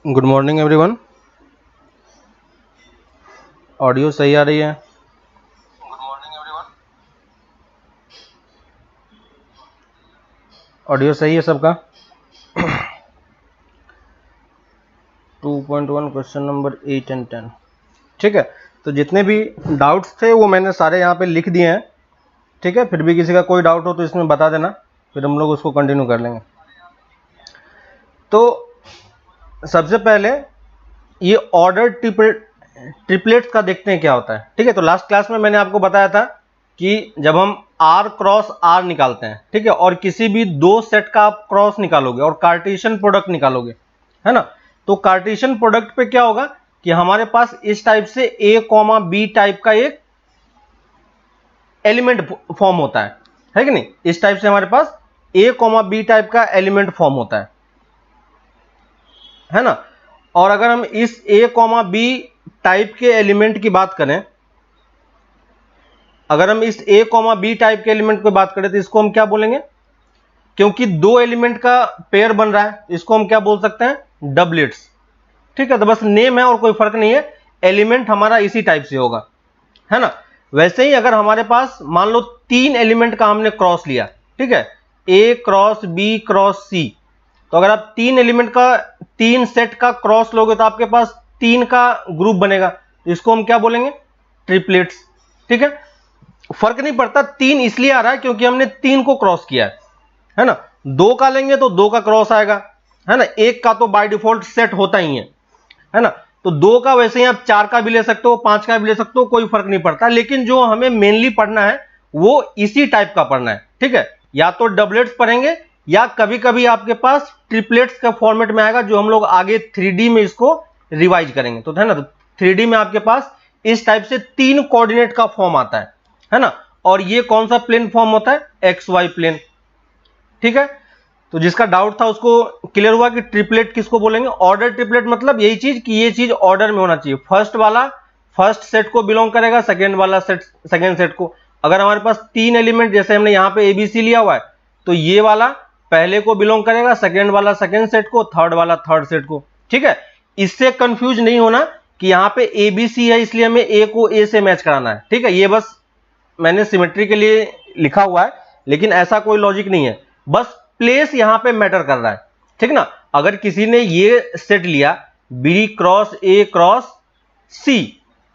Good morning everyone. Audio सही आ रही है? Good morning everyone. ऑडियो सही है सबका? 2.1 क्वेश्चन नंबर 8 एंड 10। ठीक है, तो जितने भी डाउट्स थे वो मैंने सारे यहाँ पे लिख दिए हैं। ठीक है, फिर भी किसी का कोई डाउट हो तो इसमें बता देना, फिर हम लोग उसको कंटिन्यू कर लेंगे। तो सबसे पहले ये ऑर्डर ट्रिपलेट्स का देखते हैं क्या होता है। ठीक है, तो लास्ट क्लास में मैंने आपको बताया था कि जब हम R क्रॉस R निकालते हैं, ठीक है, और किसी भी दो सेट का आप क्रॉस निकालोगे और कार्टेशियन प्रोडक्ट निकालोगे, है ना, तो कार्टेशियन प्रोडक्ट पे क्या होगा कि हमारे पास इस टाइप से A, B टाइप का एक एलिमेंट फॉर्म होता है कि नहीं। इस टाइप से हमारे पास A, B टाइप का एलिमेंट फॉर्म होता है ना। और अगर हम इस A, B टाइप के एलिमेंट की बात करें, अगर हम इस A, B टाइप के एलिमेंट की बात करें तो इसको हम क्या बोलेंगे, क्योंकि दो एलिमेंट का पेयर बन रहा है, इसको हम क्या बोल सकते हैं, डबलेट्स। ठीक है, तो बस नेम है और कोई फर्क नहीं है, एलिमेंट हमारा इसी टाइप से होगा, है ना। वैसे ही अगर हमारे पास मान लो तीन एलिमेंट का हमने क्रॉस लिया, ठीक है, A cross B cross C, तो अगर आप तीन एलिमेंट का तीन सेट का क्रॉस लोगे तो आपके पास तीन का ग्रुप बनेगा, तो इसको हम क्या बोलेंगे, ट्रिपलेट्स। ठीक है, फर्क नहीं पड़ता, तीन इसलिए आ रहा है क्योंकि हमने तीन को क्रॉस किया है ना। दो का लेंगे तो दो का क्रॉस आएगा, है ना, एक का तो बाय डिफॉल्ट सेट होता ही है ना। तो दो का वैसे ही आप चार का भी ले सकते हो, पांच का भी ले सकते हो, कोई फर्क नहीं पड़ता, लेकिन जो हमें मेनली पढ़ना है वो इसी टाइप का पढ़ना है। ठीक है, या तो डबलेट्स पढ़ेंगे या कभी कभी आपके पास ट्रिपलेट्स का फॉर्मेट में आएगा, जो हम लोग आगे 3D में इसको रिवाइज करेंगे, तो है ना। तो 3D में आपके पास इस टाइप से तीन कोऑर्डिनेट का फॉर्म आता है ना। और ये कौन सा प्लेन फॉर्म होता है, XY प्लेन। ठीक है, तो जिसका डाउट था उसको क्लियर हुआ कि ट्रिपलेट किसको बोलेंगे, ऑर्डर ट्रिपलेट मतलब यही चीज कि ये चीज ऑर्डर में होना चाहिए, फर्स्ट वाला फर्स्ट सेट को बिलोंग करेगा, सेकेंड वाला सेट सेकेंड सेट को। अगर हमारे पास तीन एलिमेंट, जैसे हमने यहाँ पे ABC लिया हुआ है, तो ये वाला पहले को बिलोंग करेगा, सेकेंड वाला सेकेंड सेट को, थर्ड वाला थर्ड सेट को। ठीक है, इससे कंफ्यूज नहीं होना कि यहाँ पे ABC है इसलिए हमें A को A से मैच कराना है। ठीक है, ये बस मैंने सिमेट्री के लिए लिखा हुआ है, लेकिन ऐसा कोई लॉजिक नहीं है, बस प्लेस यहां पे मैटर कर रहा है। ठीक ना, अगर किसी ने ये सेट लिया B cross A cross C,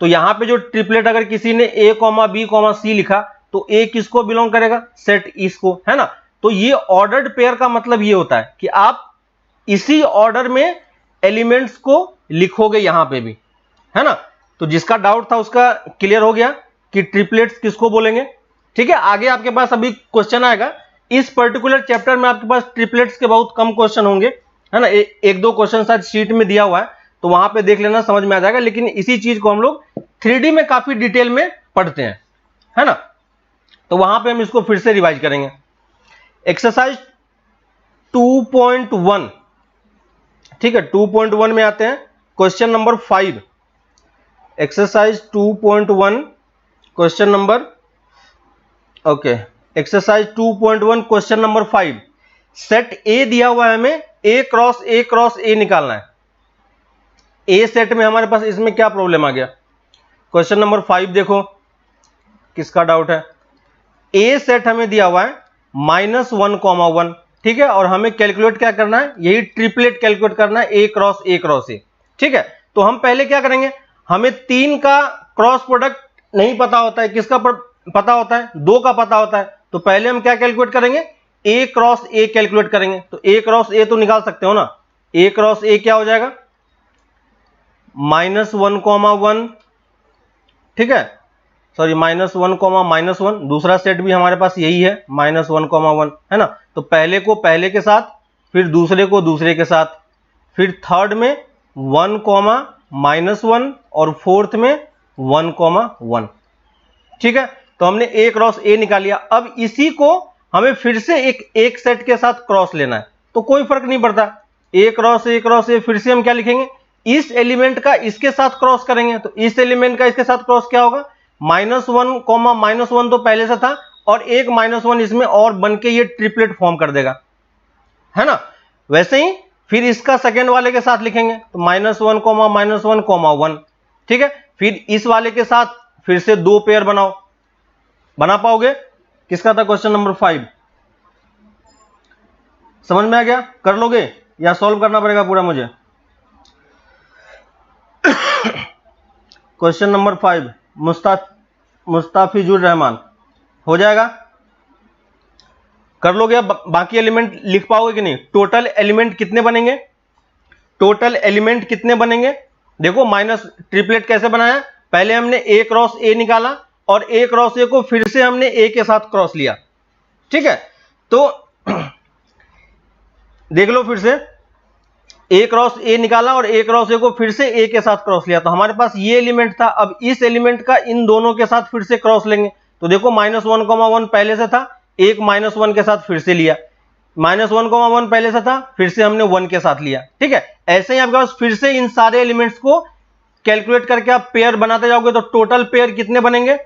तो यहां पे जो ट्रिपलेट अगर किसी ने A, B, C लिखा तो A किसको बिलोंग करेगा, सेट इसको, है ना। तो ये ऑर्डर्ड पेयर का मतलब ये होता है कि आप इसी ऑर्डर में एलिमेंट्स को लिखोगे यहां पे भी, है ना। तो जिसका डाउट था उसका क्लियर हो गया कि ट्रिपलेट्स किसको बोलेंगे। ठीक है, आगे आपके पास अभी क्वेश्चन आएगा, इस पर्टिकुलर चैप्टर में आपके पास ट्रिपलेट्स के बहुत कम क्वेश्चन होंगे, है ना। एक दो क्वेश्चन शायद शीट में दिया हुआ है, तो वहां पे देख लेना, समझ में आ जाएगा, लेकिन इसी चीज को हम लोग 3D में काफी डिटेल में पढ़ते हैं, है ना। तो वहां पे हम इसको फिर से रिवाइज करेंगे। एक्सरसाइज 2.1, ठीक है, 2.1 में आते हैं, question number 5। Exercise 2.1 question number, okay, exercise 2.1 question number 5। Set A दिया हुआ है, हमें A क्रॉस A निकालना है। A सेट में हमारे पास इसमें क्या प्रॉब्लम आ गया, क्वेश्चन नंबर 5 देखो किसका डाउट है। A सेट हमें दिया हुआ है -1, ठीक है, और हमें कैलकुलेट क्या करना है, यही ट्रिपलेट कैलकुलेट करना है, A क्रॉस A। ठीक है, तो हम पहले क्या करेंगे, हमें तीन का क्रॉस प्रोडक्ट नहीं पता होता है, किसका पता होता है, दो का पता होता है, तो पहले हम क्या कैलकुलेट करेंगे, A क्रॉस A कैलकुलेट करेंगे। तो A क्रॉस A तो निकाल सकते हो ना, A क्रॉस A क्या हो जाएगा, -1, ठीक है, सॉरी -1, दूसरा सेट भी हमारे पास यही है -1, है ना। तो पहले को पहले के साथ, फिर दूसरे को दूसरे के साथ, फिर थर्ड में 1, और फोर्थ में 1, ठीक है। तो हमने A क्रॉस A निकाल लिया, अब इसी को हमें फिर से एक सेट के साथ क्रॉस लेना है, तो कोई फर्क नहीं पड़ता, A क्रॉस A फिर से हम क्या लिखेंगे, इस एलिमेंट का इसके साथ क्रॉस करेंगे, तो इस एलिमेंट का इसके साथ क्रॉस क्या होगा, -1, तो पहले से था, और एक -1 इसमें और बन के ये ट्रिपलेट फॉर्म कर देगा, है ना। वैसे ही फिर इसका सेकेंड वाले के साथ लिखेंगे तो -1, -1, 1, ठीक है। फिर इस वाले के साथ फिर से 2 पेयर बनाओ, बना पाओगे? किसका था क्वेश्चन नंबर 5? समझ में आ गया? कर लोगे या सॉल्व करना पड़ेगा पूरा मुझे? क्वेश्चन नंबर 5 मुस्ताफिजुर रहमान, हो जाएगा? कर लोगे? अब बाकी एलिमेंट लिख पाओगे कि नहीं? टोटल एलिमेंट कितने बनेंगे? टोटल एलिमेंट कितने बनेंगे? देखो माइनस ट्रिपलेट कैसे बनाया, पहले हमने A क्रॉस A निकाला और A क्रॉस A को फिर से हमने A के साथ क्रॉस लिया, ठीक है। तो देख लो फिर से, A क्रॉस A निकाला और A क्रॉस A को फिर से A के साथ क्रॉस लिया, तो हमारे पास ये एलिमेंट था। अब इस एलिमेंट का इन दोनों के साथ फिर से क्रॉस लेंगे, तो देखो -1, 1 पहले से था, एक -1 के साथ फिर से लिया, -1, 1 पहले से था, फिर से हमने 1 के साथ लिया, ठीक है। ऐसे ही आपके पास फिर से इन सारे एलिमेंट्स को कैलकुलेट करके आप पेयर बनाते जाओगे, तो टोटल पेयर कितने बनेंगे?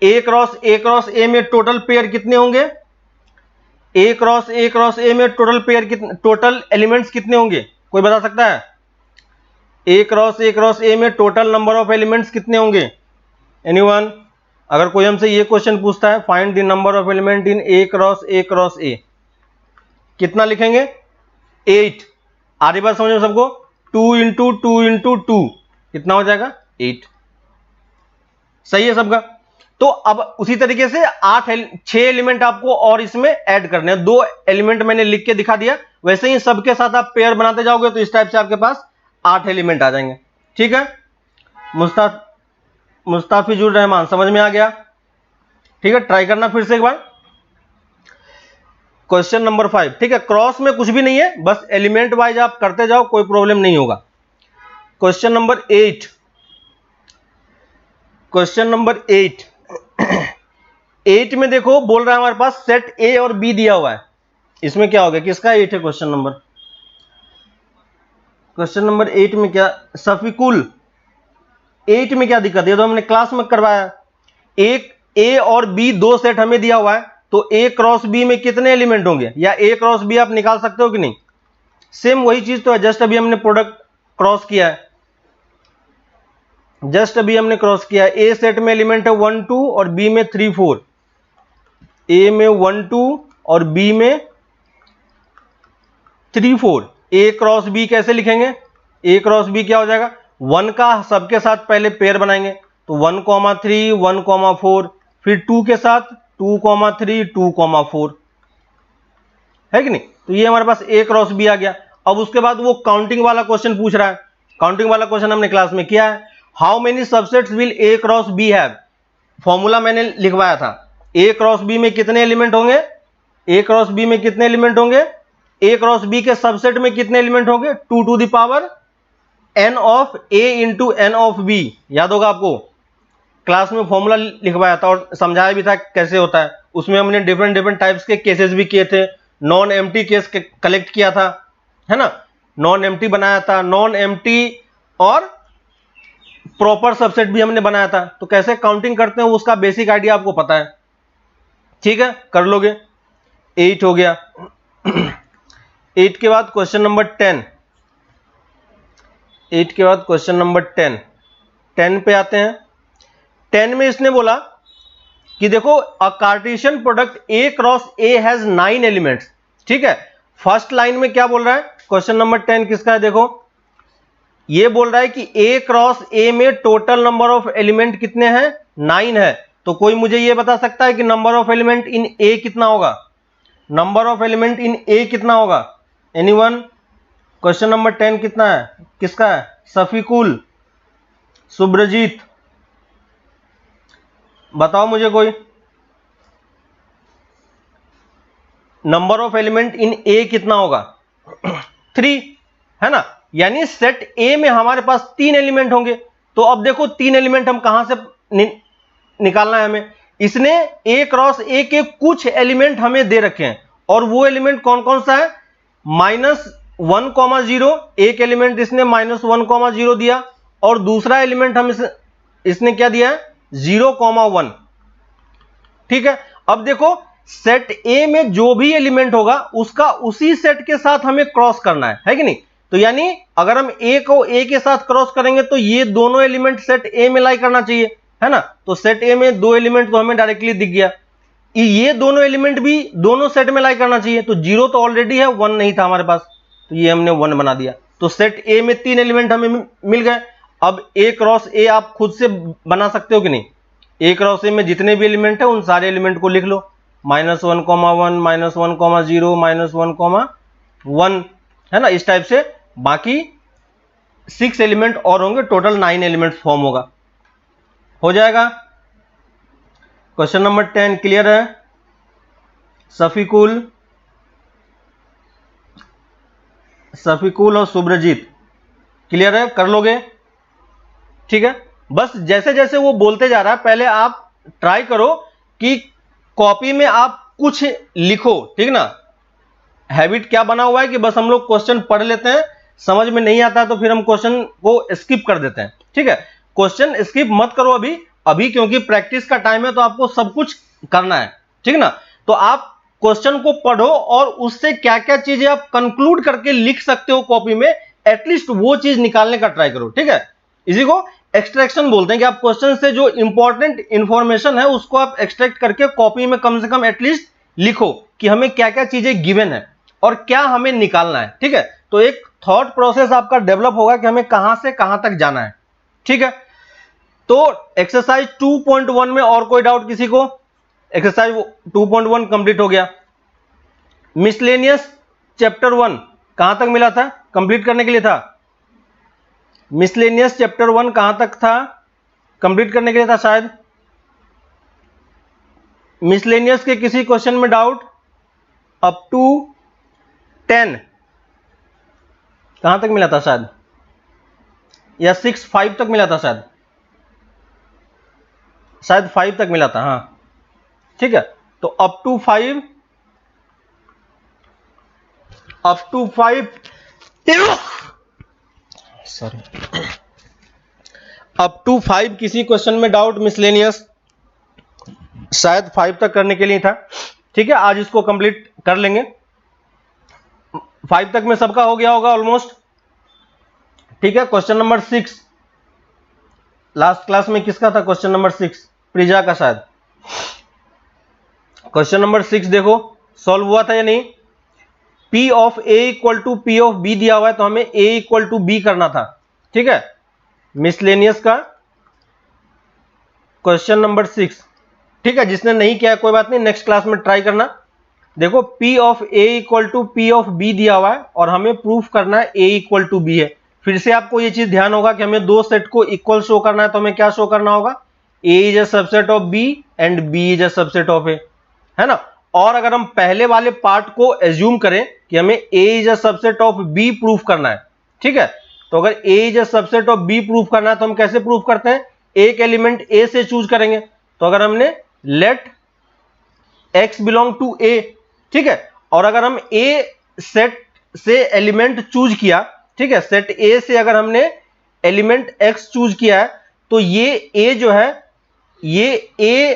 A क्रॉस A में टोटल पेयर कितने होंगे? A क्रॉस A में टोटल पेयर कितने, टोटल एलिमेंट्स कितने होंगे? कोई बता सकता है? A क्रॉस A में टोटल नंबर ऑफ एलिमेंट्स कितने होंगे? एनीवन? अगर कोई हमसे ये क्वेश्चन पूछता है, find the number of element in A cross A, कितना लिखेंगे? 8। आधी बात समझो सबको? 2 इंटू 2 इंटू 2 कितना हो जाएगा? 8। सही है सबका? तो अब उसी तरीके से 6 एलिमेंट आपको और इसमें ऐड करने हैं। 2 एलिमेंट मैंने लिख के दिखा दिया, वैसे ही सबके साथ आप पेयर बनाते जाओगे तो इस टाइप से आपके पास 8 एलिमेंट आ जाएंगे, ठीक है। मुस्ताफिजुर रहमान, समझ में आ गया? ठीक है, ट्राई करना फिर से एक बार। क्वेश्चन नंबर 5, ठीक है। क्रॉस में कुछ भी नहीं है, बस एलिमेंट वाइज आप करते जाओ, कोई प्रॉब्लम नहीं होगा। क्वेश्चन नंबर 8, क्वेश्चन नंबर 8 8 में देखो बोल रहा है हमारे पास सेट ए और बी दिया हुआ है, इसमें क्या हो गया? किसका 8 है क्वेश्चन नंबर? क्वेश्चन नंबर 8 में क्या सफिकुल, 8 में क्या दिक्कत है? तो हमने क्लास में करवाया, एक ए और बी 2 सेट हमें दिया हुआ है, तो ए क्रॉस बी में कितने एलिमेंट होंगे? या ए क्रॉस बी आप निकाल सकते हो कि नहीं? सेम वही चीज तो है, जस्ट अभी हमने प्रोडक्ट क्रॉस किया है, जस्ट अभी हमने क्रॉस किया है। ए सेट में एलिमेंट है 1 2 और बी में 3 4, ए में 1 2 और बी में 3 4। ए क्रॉस बी कैसे लिखेंगे? ए क्रॉस बी क्या हो जाएगा? 1 का सबके साथ पहले पेयर बनाएंगे, तो 1, 3, 1, 4, फिर 2 के साथ 2, 3, 2, 4, है कि नहीं? तो ये हमारे पास ए क्रॉस बी आ गया। अब उसके बाद वो काउंटिंग वाला क्वेश्चन पूछ रहा है, काउंटिंग वाला क्वेश्चन हमने क्लास में किया है। How many subsets will A cross B have? Formula मैंने लिखवाया था। ए क्रॉस बी में कितने एलिमेंट होंगे? ए क्रॉस बी में कितने एलिमेंट होंगे? ए क्रॉस बी के सबसेट में कितने एलिमेंट होंगे? 2 to the power n of a into n of b। याद होगा आपको, क्लास में फॉर्मूला लिखवाया था और समझाया भी था कैसे होता है। उसमें हमने डिफरेंट टाइप्स के केसेस भी किए थे, नॉन एम्प्टी केस कलेक्ट किया था, है ना, नॉन एम्प्टी बनाया था, नॉन एम्प्टी और प्रॉपर सबसेट भी हमने बनाया था। तो कैसे काउंटिंग करते हैं उसका बेसिक आइडिया आपको पता है, ठीक है, कर लोगे। 8 हो गया। 8 के बाद क्वेश्चन नंबर 10, 8 के बाद क्वेश्चन नंबर 10 पे आते हैं। 10 में इसने बोला कि देखो a Cartesian product A cross A has 9 elements, ठीक है। फर्स्ट लाइन में क्या बोल रहा है? क्वेश्चन नंबर 10 किसका है? देखो ये बोल रहा है कि ए क्रॉस ए में टोटल नंबर ऑफ एलिमेंट कितने हैं? 9 है। तो कोई मुझे ये बता सकता है कि नंबर ऑफ एलिमेंट इन ए कितना होगा? नंबर ऑफ एलिमेंट इन ए कितना होगा? एनीवन? क्वेश्चन नंबर 10 कितना है? किसका है? सफीकुल, सुब्रजीत, बताओ मुझे कोई। नंबर ऑफ एलिमेंट इन ए कितना होगा? 3, है ना। यानी सेट ए में हमारे पास 3 एलिमेंट होंगे। तो अब देखो 3 एलिमेंट हम कहां से निकालना है हमें। इसने ए क्रॉस ए के कुछ एलिमेंट हमें दे रखे हैं, और वो एलिमेंट कौन कौन सा है? -1, 0, एक एलिमेंट इसने -1, 0 दिया, और दूसरा एलिमेंट हम इसने क्या दिया है? 0, 1, ठीक है। अब देखो सेट ए में जो भी एलिमेंट होगा उसका उसी सेट के साथ हमें क्रॉस करना है कि नहीं। तो यानी अगर हम ए को ए के साथ क्रॉस करेंगे तो ये दोनों एलिमेंट सेट ए में लाई करना चाहिए, है ना। तो सेट ए में दो एलिमेंट तो हमें डायरेक्टली दिख गया, ये दोनों एलिमेंट भी दोनों सेट में लाई करना चाहिए। तो 0 तो ऑलरेडी है, 1 नहीं था हमारे पास, तो ये हमने 1 बना दिया। तो सेट ए में 3 एलिमेंट हमें मिल गए। अब ए क्रॉस ए आप खुद से बना सकते हो कि नहीं। ए क्रॉस ए में जितने भी एलिमेंट है उन सारे एलिमेंट को लिख लो, -1, -1, -1, -0, -1, 1, है ना। इस टाइप से बाकी 6 एलिमेंट और होंगे, टोटल 9 एलिमेंट फॉर्म होगा, हो जाएगा। क्वेश्चन नंबर 10 क्लियर है। सफीकुल और सुब्रजीत क्लियर है, कर लोगे, ठीक है। बस जैसे जैसे वो बोलते जा रहा है पहले आप ट्राई करो कि कॉपी में आप कुछ लिखो, ठीक ना। हैबिट क्या बना हुआ है कि बस हम लोग क्वेश्चन पढ़ लेते हैं, समझ में नहीं आता तो फिर हम क्वेश्चन को स्किप कर देते हैं, ठीक है। क्वेश्चन स्किप मत करो अभी क्योंकि प्रैक्टिस का टाइम है, तो आपको सब कुछ करना है, ठीक ना। तो आप क्वेश्चन को पढ़ो और उससे क्या क्या चीजें आप कंक्लूड करके लिख सकते हो कॉपी में, एटलीस्ट वो चीज निकालने का ट्राई करो, ठीक है। इसी को एक्सट्रैक्शन बोलते हैं कि आप क्वेश्चन से जो इंपॉर्टेंट इंफॉर्मेशन है उसको आप एक्सट्रैक्ट करके कॉपी में कम से कम एटलीस्ट लिखो कि हमें क्या क्या चीजें गिवन है और क्या हमें निकालना है, ठीक है। तो एक थॉट प्रोसेस आपका डेवलप होगा कि हमें कहां से कहां तक जाना है, ठीक है। तो एक्सरसाइज 2.1 में और कोई डाउट किसी को। एक्सरसाइज 2.1 कंप्लीट हो गया। मिसलेनियस चैप्टर 1 कहां तक मिला था, कंप्लीट करने के लिए था। मिसलेनियस चैप्टर 1 कहां तक था, कंप्लीट करने के लिए था शायद। मिसलेनियस के किसी क्वेश्चन में डाउट, अप टू 10 कहां तक मिला था शायद, या 5 तक मिला था शायद 5 तक मिला था, हाँ ठीक है। तो up to 5 sorry up to 5 किसी क्वेश्चन में डाउट मिसलेनियस, शायद 5 तक करने के लिए था, ठीक है। आज इसको कंप्लीट कर लेंगे। 5 तक में सबका हो गया होगा ऑलमोस्ट, ठीक है। क्वेश्चन नंबर 6 लास्ट क्लास में किसका था, क्वेश्चन नंबर 6 प्रिजा का शायद। क्वेश्चन नंबर 6 देखो सॉल्व हुआ था या नहीं। P of A equal to P of B दिया हुआ है, तो हमें A इक्वल टू B करना था, ठीक है। मिसलेनियस का क्वेश्चन नंबर 6, ठीक है। जिसने नहीं किया कोई बात नहीं, नेक्स्ट क्लास में ट्राई करना। देखो P of A equal to P of B दिया हुआ है और हमें प्रूफ करना है A इक्वल टू B है। फिर से आपको ये चीज ध्यान होगा कि हमें दो सेट को इक्वल शो करना है, तो हमें क्या शो करना होगा, A is a subset of B and B is a subset of A, है ना। और अगर हम पहले वाले पार्ट को एज्यूम करें कि हमें A is a subset of B proof करना है, ठीक है। तो अगर A is a subset of B proof करना है तो हम कैसे प्रूफ करते हैं, एक एलिमेंट A से चूज करेंगे। तो अगर हमने let X belong to A, ठीक है, और अगर हम A सेट से एलिमेंट चूज किया, ठीक है, सेट A से अगर हमने एलिमेंट X चूज किया है, तो ये A जो है ये A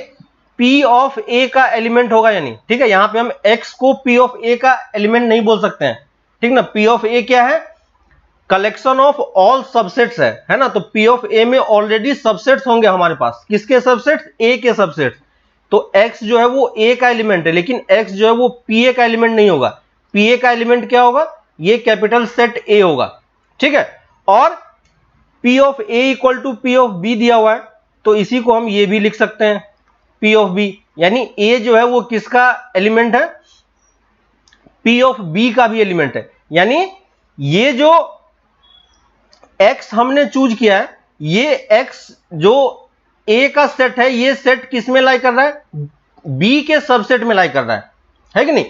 P ऑफ A का एलिमेंट होगा या नहीं, ठीक है। यहां पे हम X को P ऑफ A का एलिमेंट नहीं बोल सकते हैं, ठीक ना। P ऑफ A क्या है, कलेक्शन ऑफ ऑल सबसेट्स है ना। तो P ऑफ A में ऑलरेडी सबसेट्स होंगे हमारे पास, किसके सबसेट्स, A के सबसेट्स। तो X जो है वो A का एलिमेंट है, लेकिन X जो है वो PA का एलिमेंट नहीं होगा। PA का एलिमेंट क्या होगा, ये कैपिटल सेट A होगा, ठीक है। और P of A equal to P of B दिया हुआ है, तो इसी को हम ये भी लिख सकते हैं P ऑफ B, यानी A जो है वो किसका एलिमेंट है, P ऑफ B का भी एलिमेंट है। यानी ये जो X हमने चूज किया है, ये X जो A का सेट है, ये सेट किस में लाई कर रहा है, B के सबसेट में लाई कर रहा है कि नहीं,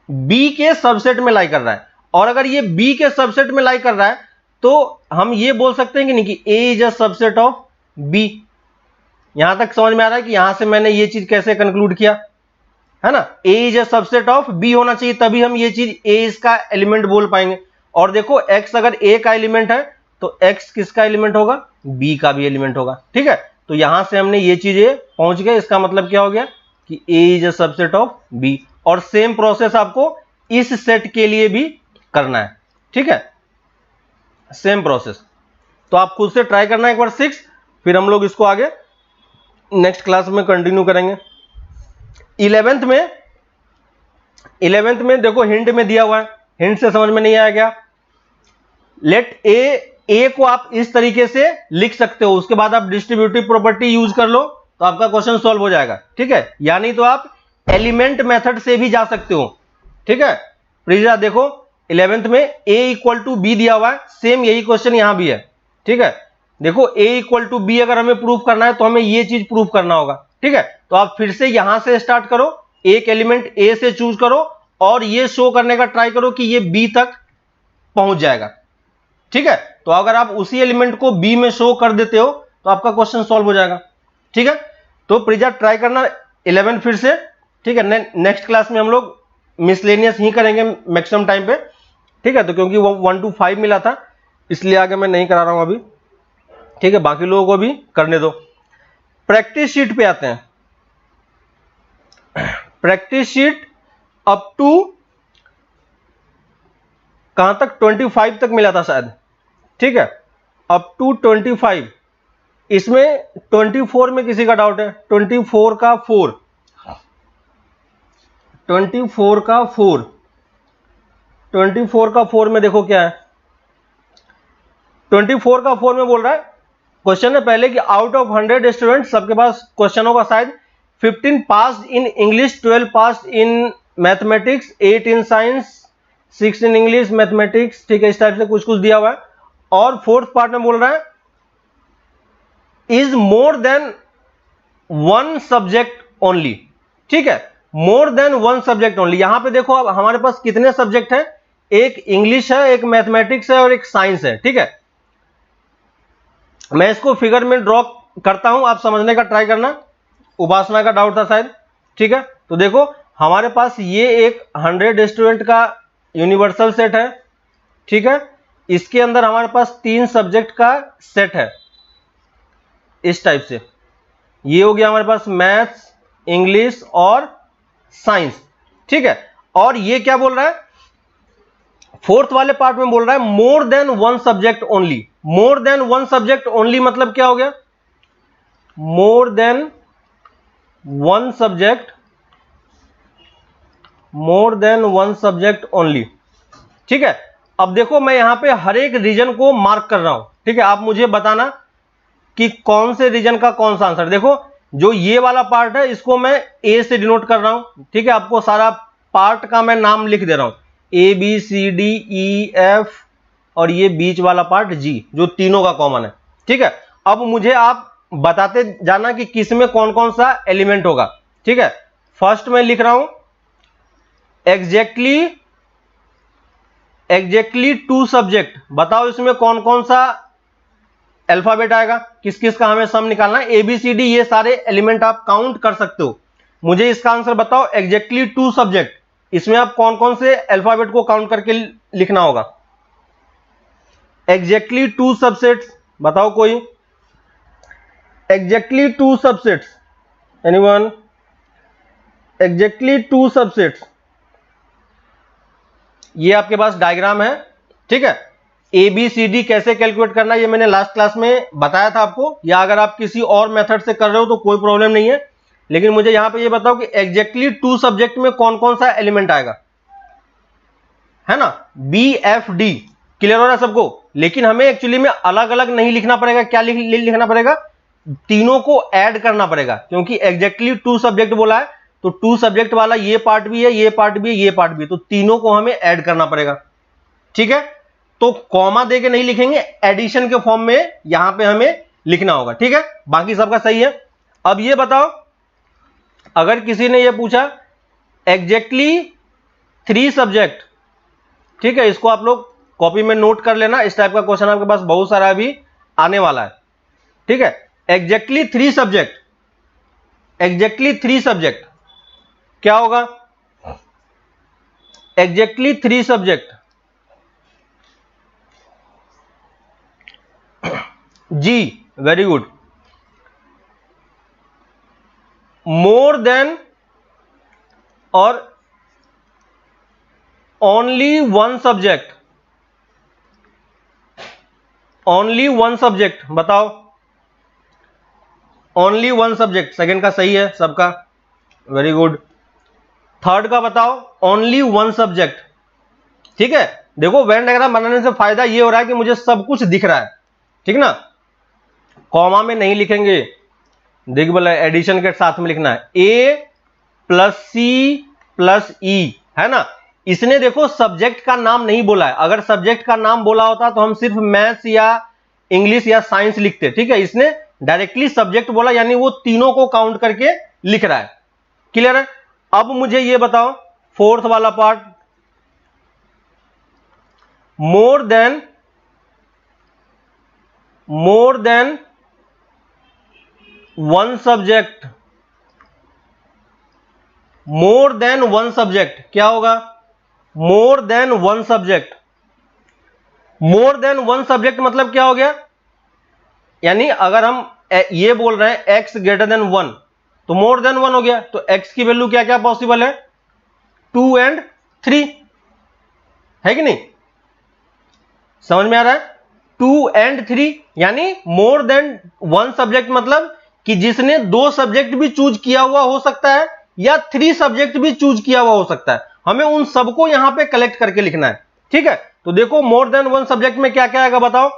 B के सबसेट में लाई कर रहा है। और अगर ये B के सबसेट में लाई कर रहा है तो हम ये बोल सकते हैं कि नहीं कि A is a subset of B। यहां तक समझ में आ रहा है कि यहां से मैंने ये चीज कैसे कंक्लूड किया, है ना। A is a subset of B होना चाहिए, तभी हम ये चीज A इसका एलिमेंट बोल पाएंगे। और देखो X अगर A का एलिमेंट है तो X किसका एलिमेंट होगा, B का भी एलिमेंट होगा, ठीक है। तो यहां से हमने ये चीजें पहुंच गए। इसका मतलब क्या हो गया कि A is a subset of B, और सेम प्रोसेस आपको इस सेट के लिए भी करना है, ठीक है, सेम प्रोसेस। तो आप खुद से ट्राई करना एक बार 6, फिर हम लोग इसको आगे नेक्स्ट क्लास में कंटिन्यू करेंगे। 11th में देखो हिंट में दिया हुआ है, हिंट से समझ में नहीं आया क्या? लेट ए को आप इस तरीके से लिख सकते हो, उसके बाद आप डिस्ट्रीब्यूटिव प्रॉपर्टी यूज कर लो तो आपका क्वेश्चन सॉल्व हो जाएगा, ठीक है। यानी तो आप एलिमेंट मेथड से भी जा सकते हो, ठीक है। प्लीज देखो 11th में a इक्वल टू बी दिया हुआ है, सेम यही क्वेश्चन यहां भी है, ठीक है। देखो a इक्वल टू बी अगर हमें प्रूफ करना है तो हमें ये चीज प्रूफ करना होगा, ठीक है। तो आप फिर से यहां से स्टार्ट करो, एक एलिमेंट a से चूज करो और ये शो करने का ट्राई करो कि ये b तक पहुंच जाएगा, ठीक है। तो अगर आप उसी एलिमेंट को b में शो कर देते हो तो आपका क्वेश्चन सॉल्व हो जाएगा, ठीक है। तो प्लीज ट्राई करना 11 फिर से, ठीक है। नेक्स्ट क्लास में हम लोग मिसलेनियस ही करेंगे मैक्सिमम टाइम पे, ठीक है। तो क्योंकि वो 1 to 5 मिला था इसलिए आगे मैं नहीं करा रहा हूं अभी, ठीक है। बाकी लोगों को भी करने दो। प्रैक्टिस शीट पे आते हैं। प्रैक्टिस शीट अप टू कहां तक? 25 तक मिला था शायद, ठीक है, अप टू 25। इसमें 24 में किसी का डाउट है? 24 का 4, 24 का 4, 24 का 4 में देखो क्या है। 24 का 4 में बोल रहा है, क्वेश्चन है पहले कि आउट ऑफ 100 स्टूडेंट, सबके पास क्वेश्चन होगा शायद, 15 passed in English, 12 passed in mathematics, 8 in science, 6 in English mathematics, ठीक है। इस टाइप से कुछ कुछ दिया हुआ है। और फोर्थ पार्ट में बोल रहा है is more than 1 subject only, ठीक है, मोर देन 1 सब्जेक्ट ओनली। यहां पे देखो अब हमारे पास कितने सब्जेक्ट हैं? एक इंग्लिश है, एक मैथमेटिक्स है और एक साइंस है, ठीक है। मैं इसको फिगर में ड्रॉ करता हूं, आप समझने का ट्राई करना। उपासना का डाउट था शायद, ठीक है। तो देखो हमारे पास ये एक 100 स्टूडेंट का यूनिवर्सल सेट है, ठीक है। इसके अंदर हमारे पास 3 सब्जेक्ट का सेट है इस टाइप से। ये हो गया हमारे पास मैथ्स, इंग्लिश और साइंस, ठीक है। और ये क्या बोल रहा है? फोर्थ वाले पार्ट में बोल रहा है more than 1 subject only. More than 1 subject only मतलब क्या हो गया? More than 1 subject, more than 1 subject only, ठीक है। अब देखो मैं यहां पे हर एक रीजन को मार्क कर रहा हूं, ठीक है। आप मुझे बताना कि कौन से रीजन का कौन सा आंसर। देखो जो ये वाला पार्ट है इसको मैं ए से डिनोट कर रहा हूं, ठीक है। आपको सारा पार्ट का मैं नाम लिख दे रहा हूं, A B C D E F, और ये बीच वाला पार्ट जी, जो तीनों का कॉमन है, ठीक है। अब मुझे आप बताते जाना कि किस में कौन कौन सा एलिमेंट होगा, ठीक है। फर्स्ट में लिख रहा हूं एग्जैक्टली 2 सब्जेक्ट। बताओ इसमें कौन कौन सा अल्फाबेट आएगा, किस किस का हमें सम निकालना है। ए बी सी डी ये सारे एलिमेंट आप काउंट कर सकते हो। मुझे इसका आंसर बताओ एग्जैक्टली 2 सब्जेक्ट, इसमें आप कौन कौन से अल्फाबेट को काउंट करके लिखना होगा। एग्जैक्टली 2 सबसेट्स बताओ कोई। Exactly 2 subsets, anyone? Exactly 2 subsets, ये आपके पास डायग्राम है, ठीक है। ए बी सी डी कैसे कैलकुलेट करना है ये मैंने लास्ट क्लास में बताया था आपको, या अगर आप किसी और मेथड से कर रहे हो तो कोई प्रॉब्लम नहीं है। लेकिन मुझे यहां पे ये बताओ कि एग्जैक्टली 2 सब्जेक्ट में कौन कौन सा एलिमेंट आएगा, है ना। बी एफ डी क्लियर हो रहा है सबको। लेकिन हमें एक्चुअली में अलग अलग नहीं लिखना पड़ेगा, क्या लिखना पड़ेगा? तीनों को ऐड करना पड़ेगा, क्योंकि एग्जैक्टली 2 सब्जेक्ट बोला है तो 2 सब्जेक्ट वाला ये पार्ट भी है, ये पार्ट भी है, ये पार्ट भी है, तो तीनों को हमें ऐड करना पड़ेगा, ठीक है। तो कॉमा देके नहीं लिखेंगे, एडिशन के फॉर्म में यहां पे हमें लिखना होगा, ठीक है। बाकी सबका सही है। अब ये बताओ, अगर किसी ने ये पूछा एग्जैक्टली 3 सब्जेक्ट, ठीक है, इसको आप लोग कॉपी में नोट कर लेना। इस टाइप का क्वेश्चन आपके पास बहुत सारा अभी आने वाला है, ठीक है। एग्जैक्टली 3 सब्जेक्ट, एग्जैक्टली 3 सब्जेक्ट क्या होगा? एग्जैक्टली 3 सब्जेक्ट जी, वेरी गुड। मोर देन और only one subject, only one subject, बताओ ओनली वन सब्जेक्ट। सेकेंड का सही है सबका, वेरी गुड। थर्ड का बताओ ओनली वन सब्जेक्ट। ठीक है, देखो वेन डायग्राम बनाने से फायदा ये हो रहा है कि मुझे सब कुछ दिख रहा है, ठीक ना, कॉमा में नहीं लिखेंगे, देख बोला एडिशन के साथ में लिखना है, ए प्लस सी प्लस ई, है ना। इसने देखो सब्जेक्ट का नाम नहीं बोला है, अगर सब्जेक्ट का नाम बोला होता तो हम सिर्फ मैथ्स या इंग्लिश या साइंस लिखते, ठीक है। इसने डायरेक्टली सब्जेक्ट बोला, यानी वो तीनों को काउंट करके लिख रहा है। क्लियर है। अब मुझे ये बताओ फोर्थ वाला part, more than one subject, more than one subject क्या होगा, more than one subject. More than one subject मतलब क्या हो गया, यानी अगर हम ये बोल रहे हैं x ग्रेटर देन 1 तो मोर देन 1 हो गया, तो x की वैल्यू क्या क्या पॉसिबल है, 2 and 3, है कि नहीं, समझ में आ रहा है, 2 and 3, यानी मोर देन वन सब्जेक्ट मतलब कि जिसने 2 सब्जेक्ट भी चूज किया हुआ हो सकता है या 3 सब्जेक्ट भी चूज किया हुआ हो सकता है, हमें उन सबको यहां पे कलेक्ट करके लिखना है। ठीक है, तो देखो मोर देन वन सब्जेक्ट में क्या क्या आएगा बताओ,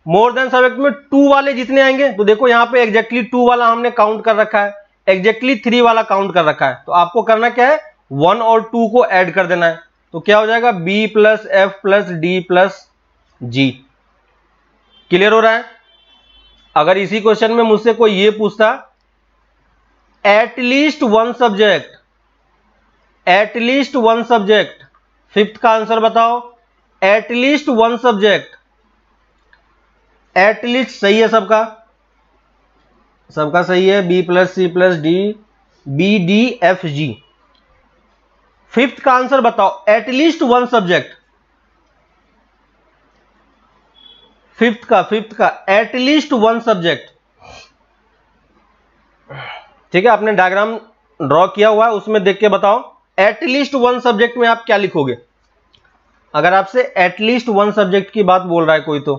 मोर देन सब्जेक्ट में 2 वाले जितने आएंगे, तो देखो यहां पे एग्जैक्टली 2 वाला हमने काउंट कर रखा है, एग्जैक्टली 3 वाला काउंट कर रखा है, तो आपको करना क्या है, 1 और 2 को ऐड कर देना है, तो क्या हो जाएगा b plus F plus D plus G. Clear हो रहा है। अगर इसी क्वेश्चन में मुझसे कोई ये पूछता at least one subject, at least one subject, fifth का आंसर बताओ, एटलीस्ट वन सब्जेक्ट, एटलीस्ट सही है सबका, सबका सही है, B plus C plus D, B D F G. Fifth का आंसर बताओ एटलीस्ट वन सब्जेक्ट, फिफ्थ का एटलीस्ट वन सब्जेक्ट। ठीक है, आपने डायग्राम ड्रॉ किया हुआ है, उसमें देख के बताओ एटलीस्ट वन सब्जेक्ट में आप क्या लिखोगे, अगर आपसे एटलीस्ट वन सब्जेक्ट की बात बोल रहा है कोई, तो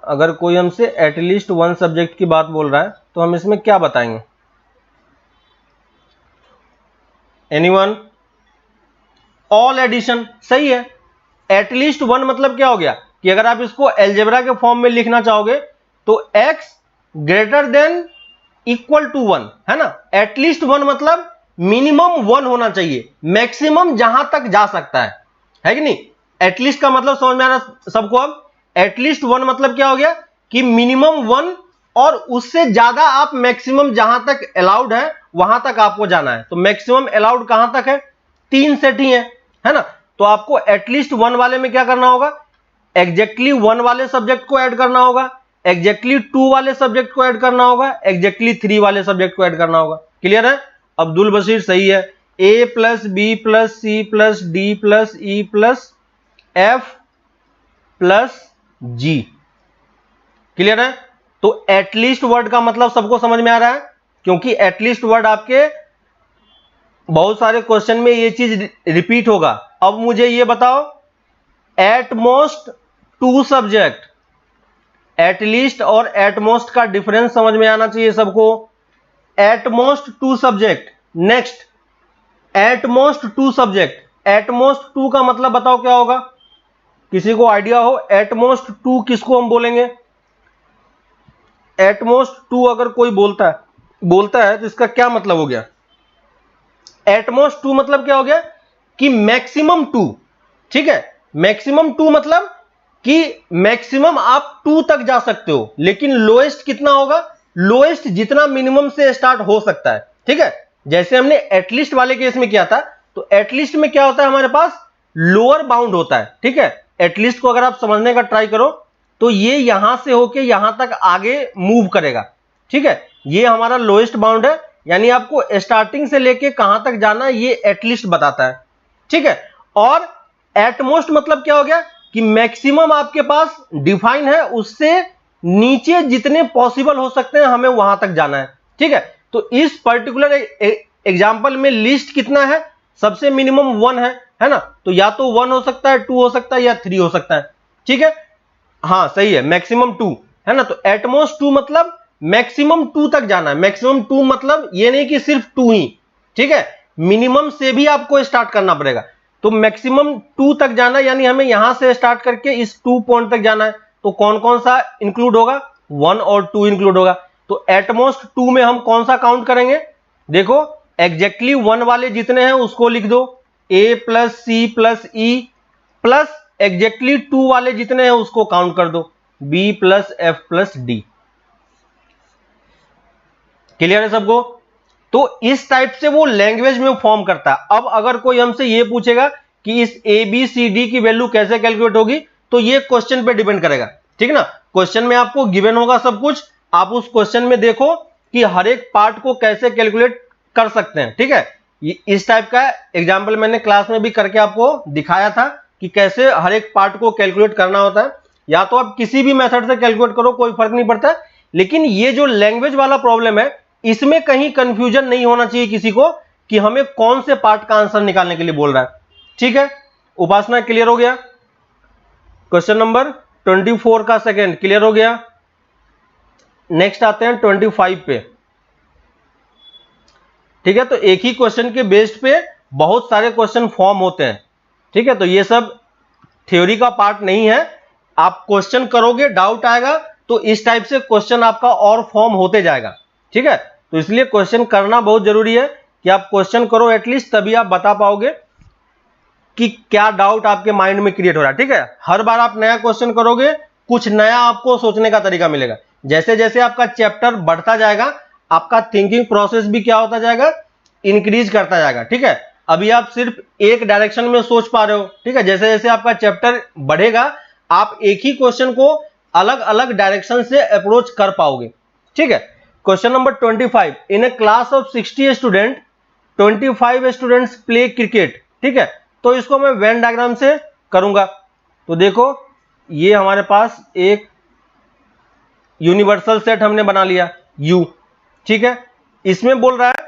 अगर कोई हमसे एटलीस्ट वन सब्जेक्ट की बात बोल रहा है तो हम इसमें क्या बताएंगे, एनीवन, ऑल एडिशन, सही है। एटलीस्ट वन मतलब क्या हो गया कि अगर आप इसको अलजेब्रा के फॉर्म में लिखना चाहोगे तो x greater than equal to 1, है ना। एटलीस्ट वन मतलब मिनिमम 1 होना चाहिए, मैक्सिमम जहां तक जा सकता है कि नहीं। एटलीस्ट का मतलब समझ में आ रहा सबको। अब एटलीस्ट वन मतलब क्या हो गया कि मिनिमम 1 और उससे ज्यादा आप मैक्सिमम जहां तक अलाउड है वहां तक आपको जाना है, तो मैक्सिमम अलाउड कहां तक है, 3 सेट ही है ना। तो आपको एटलीस्ट 1 वाले में क्या करना होगा, एग्जैक्टली 1 वाले सब्जेक्ट को ऐड करना होगा, एग्जैक्टली 2 वाले सब्जेक्ट को ऐड करना होगा, एग्जैक्टली 3 वाले सब्जेक्ट को ऐड करना होगा। क्लियर है। अब्दुल बशीर सही है, a plus B plus C plus D plus E plus F plus G. Clear है। तो एटलीस्ट वर्ड का मतलब सबको समझ में आ रहा है, क्योंकि एटलीस्ट वर्ड आपके बहुत सारे क्वेश्चन में ये चीज रिपीट होगा। अब मुझे ये बताओ एटमोस्ट 2 सब्जेक्ट, एटलीस्ट और एटमोस्ट का डिफरेंस समझ में आना चाहिए सबको। At most 2 subject, next at most 2 subject, at most 2 का मतलब बताओ क्या होगा, किसी को आइडिया हो एटमोस्ट 2 किसको हम बोलेंगे। एटमोस्ट 2 अगर कोई बोलता है तो इसका क्या मतलब हो गया, एटमोस्ट 2 मतलब क्या हो गया कि मैक्सिमम 2। ठीक है, मैक्सिमम 2 मतलब कि मैक्सिमम आप 2 तक जा सकते हो, लेकिन लोएस्ट कितना होगा, लोएस्ट जितना मिनिमम से स्टार्ट हो सकता है। ठीक है, जैसे हमने एटलीस्ट वाले केस में किया था, तो एटलीस्ट में क्या होता है, हमारे पास लोअर बाउंड होता है। ठीक है, एटलीस्ट को अगर आप समझने का ट्राई करो तो ये यहां से होके यहां तक आगे मूव करेगा। ठीक है, ये हमारा लोएस्ट बाउंड है, यानी आपको स्टार्टिंग से लेके कहां तक जाना है ये एटलीस्ट बताता है। ठीक है, और एटमोस्ट मतलब क्या हो गया कि मैक्सिमम आपके पास डिफाइन है, उससे नीचे जितने पॉसिबल हो सकते हैं हमें वहां तक जाना है। ठीक है, तो इस पर्टिकुलर एग्जाम्पल में लिस्ट कितना है, सबसे मिनिमम 1 है ना, तो या तो 1 हो सकता है, 2 हो सकता है या 3 हो सकता है। ठीक है, हाँ सही है, मैक्सिमम 2 है ना, तो एटमोस्ट 2 मतलब मैक्सिमम 2 तक जाना है। मैक्सिमम 2 मतलब ये नहीं कि सिर्फ 2 ही, ठीक है, मिनिमम से भी आपको स्टार्ट करना पड़ेगा। तो मैक्सिमम 2 तक जाना, यानी हमें यहां से स्टार्ट करके इस 2 पॉइंट तक जाना है। तो कौन कौन सा इंक्लूड होगा, 1 और 2 इंक्लूड होगा। तो एटमोस्ट 2 में हम कौन सा काउंट करेंगे, देखो एग्जैक्टली 1 वाले जितने हैं उसको लिख दो, a plus C plus E, plus exactly 2 वाले जितने हैं उसको काउंट कर दो, b plus F plus D. Clear है सबको। तो इस टाइप से वो लैंग्वेज में फॉर्म करता है। अब अगर कोई हमसे ये पूछेगा कि इस ए बी सी डी की वैल्यू कैसे कैलकुलेट होगी, तो ये क्वेश्चन पे डिपेंड करेगा, ठीक है ना। क्वेश्चन में आपको गिवन होगा सब कुछ, आप उस क्वेश्चन में देखो कि हर एक पार्ट को कैसे कैलकुलेट कर सकते हैं, ठीक है। इस टाइप का एग्जाम्पल मैंने क्लास में भी करके आपको दिखाया था कि कैसे हर एक पार्ट को कैलकुलेट करना होता है। या तो आप किसी भी मेथड से कैलकुलेट करो, कोई फर्क नहीं पड़ता, लेकिन ये जो लैंग्वेज वाला प्रॉब्लम है इसमें कहीं कंफ्यूजन नहीं होना चाहिए किसी को कि हमें कौन से पार्ट का आंसर निकालने के लिए बोल रहा है, ठीक है। उपासना क्लियर हो गया। क्वेश्चन नंबर 24 का सेकंड क्लियर हो गया। नेक्स्ट आते हैं 25 पे, ठीक है। तो एक ही क्वेश्चन के बेस्ड पे बहुत सारे क्वेश्चन फॉर्म होते हैं, ठीक है। तो ये सब थ्योरी का पार्ट नहीं है, आप क्वेश्चन करोगे डाउट आएगा तो इस टाइप से क्वेश्चन आपका और फॉर्म होते जाएगा, ठीक है। तो इसलिए क्वेश्चन करना बहुत जरूरी है कि आप क्वेश्चन करो एटलीस्ट, तभी आप बता पाओगे कि क्या डाउट आपके माइंड में क्रिएट हो रहा है, ठीक है। हर बार आप नया क्वेश्चन करोगे कुछ नया आपको सोचने का तरीका मिलेगा। जैसे जैसे आपका चैप्टर बढ़ता जाएगा आपका थिंकिंग प्रोसेस भी क्या होता जाएगा, इंक्रीज करता जाएगा, ठीक है। अभी आप सिर्फ एक डायरेक्शन में सोच पा रहे हो, ठीक है। जैसे जैसे आपका चैप्टर बढ़ेगा आप एक ही क्वेश्चन को अलग अलग डायरेक्शन से अप्रोच कर पाओगे, ठीक है। Question number 25, in A class of 60 student 25 students play cricket, ठीक है। तो इसको मैं वेन डायग्राम से करूंगा। तो देखो ये हमारे पास एक यूनिवर्सल सेट हमने बना लिया U, ठीक है। इसमें बोल रहा है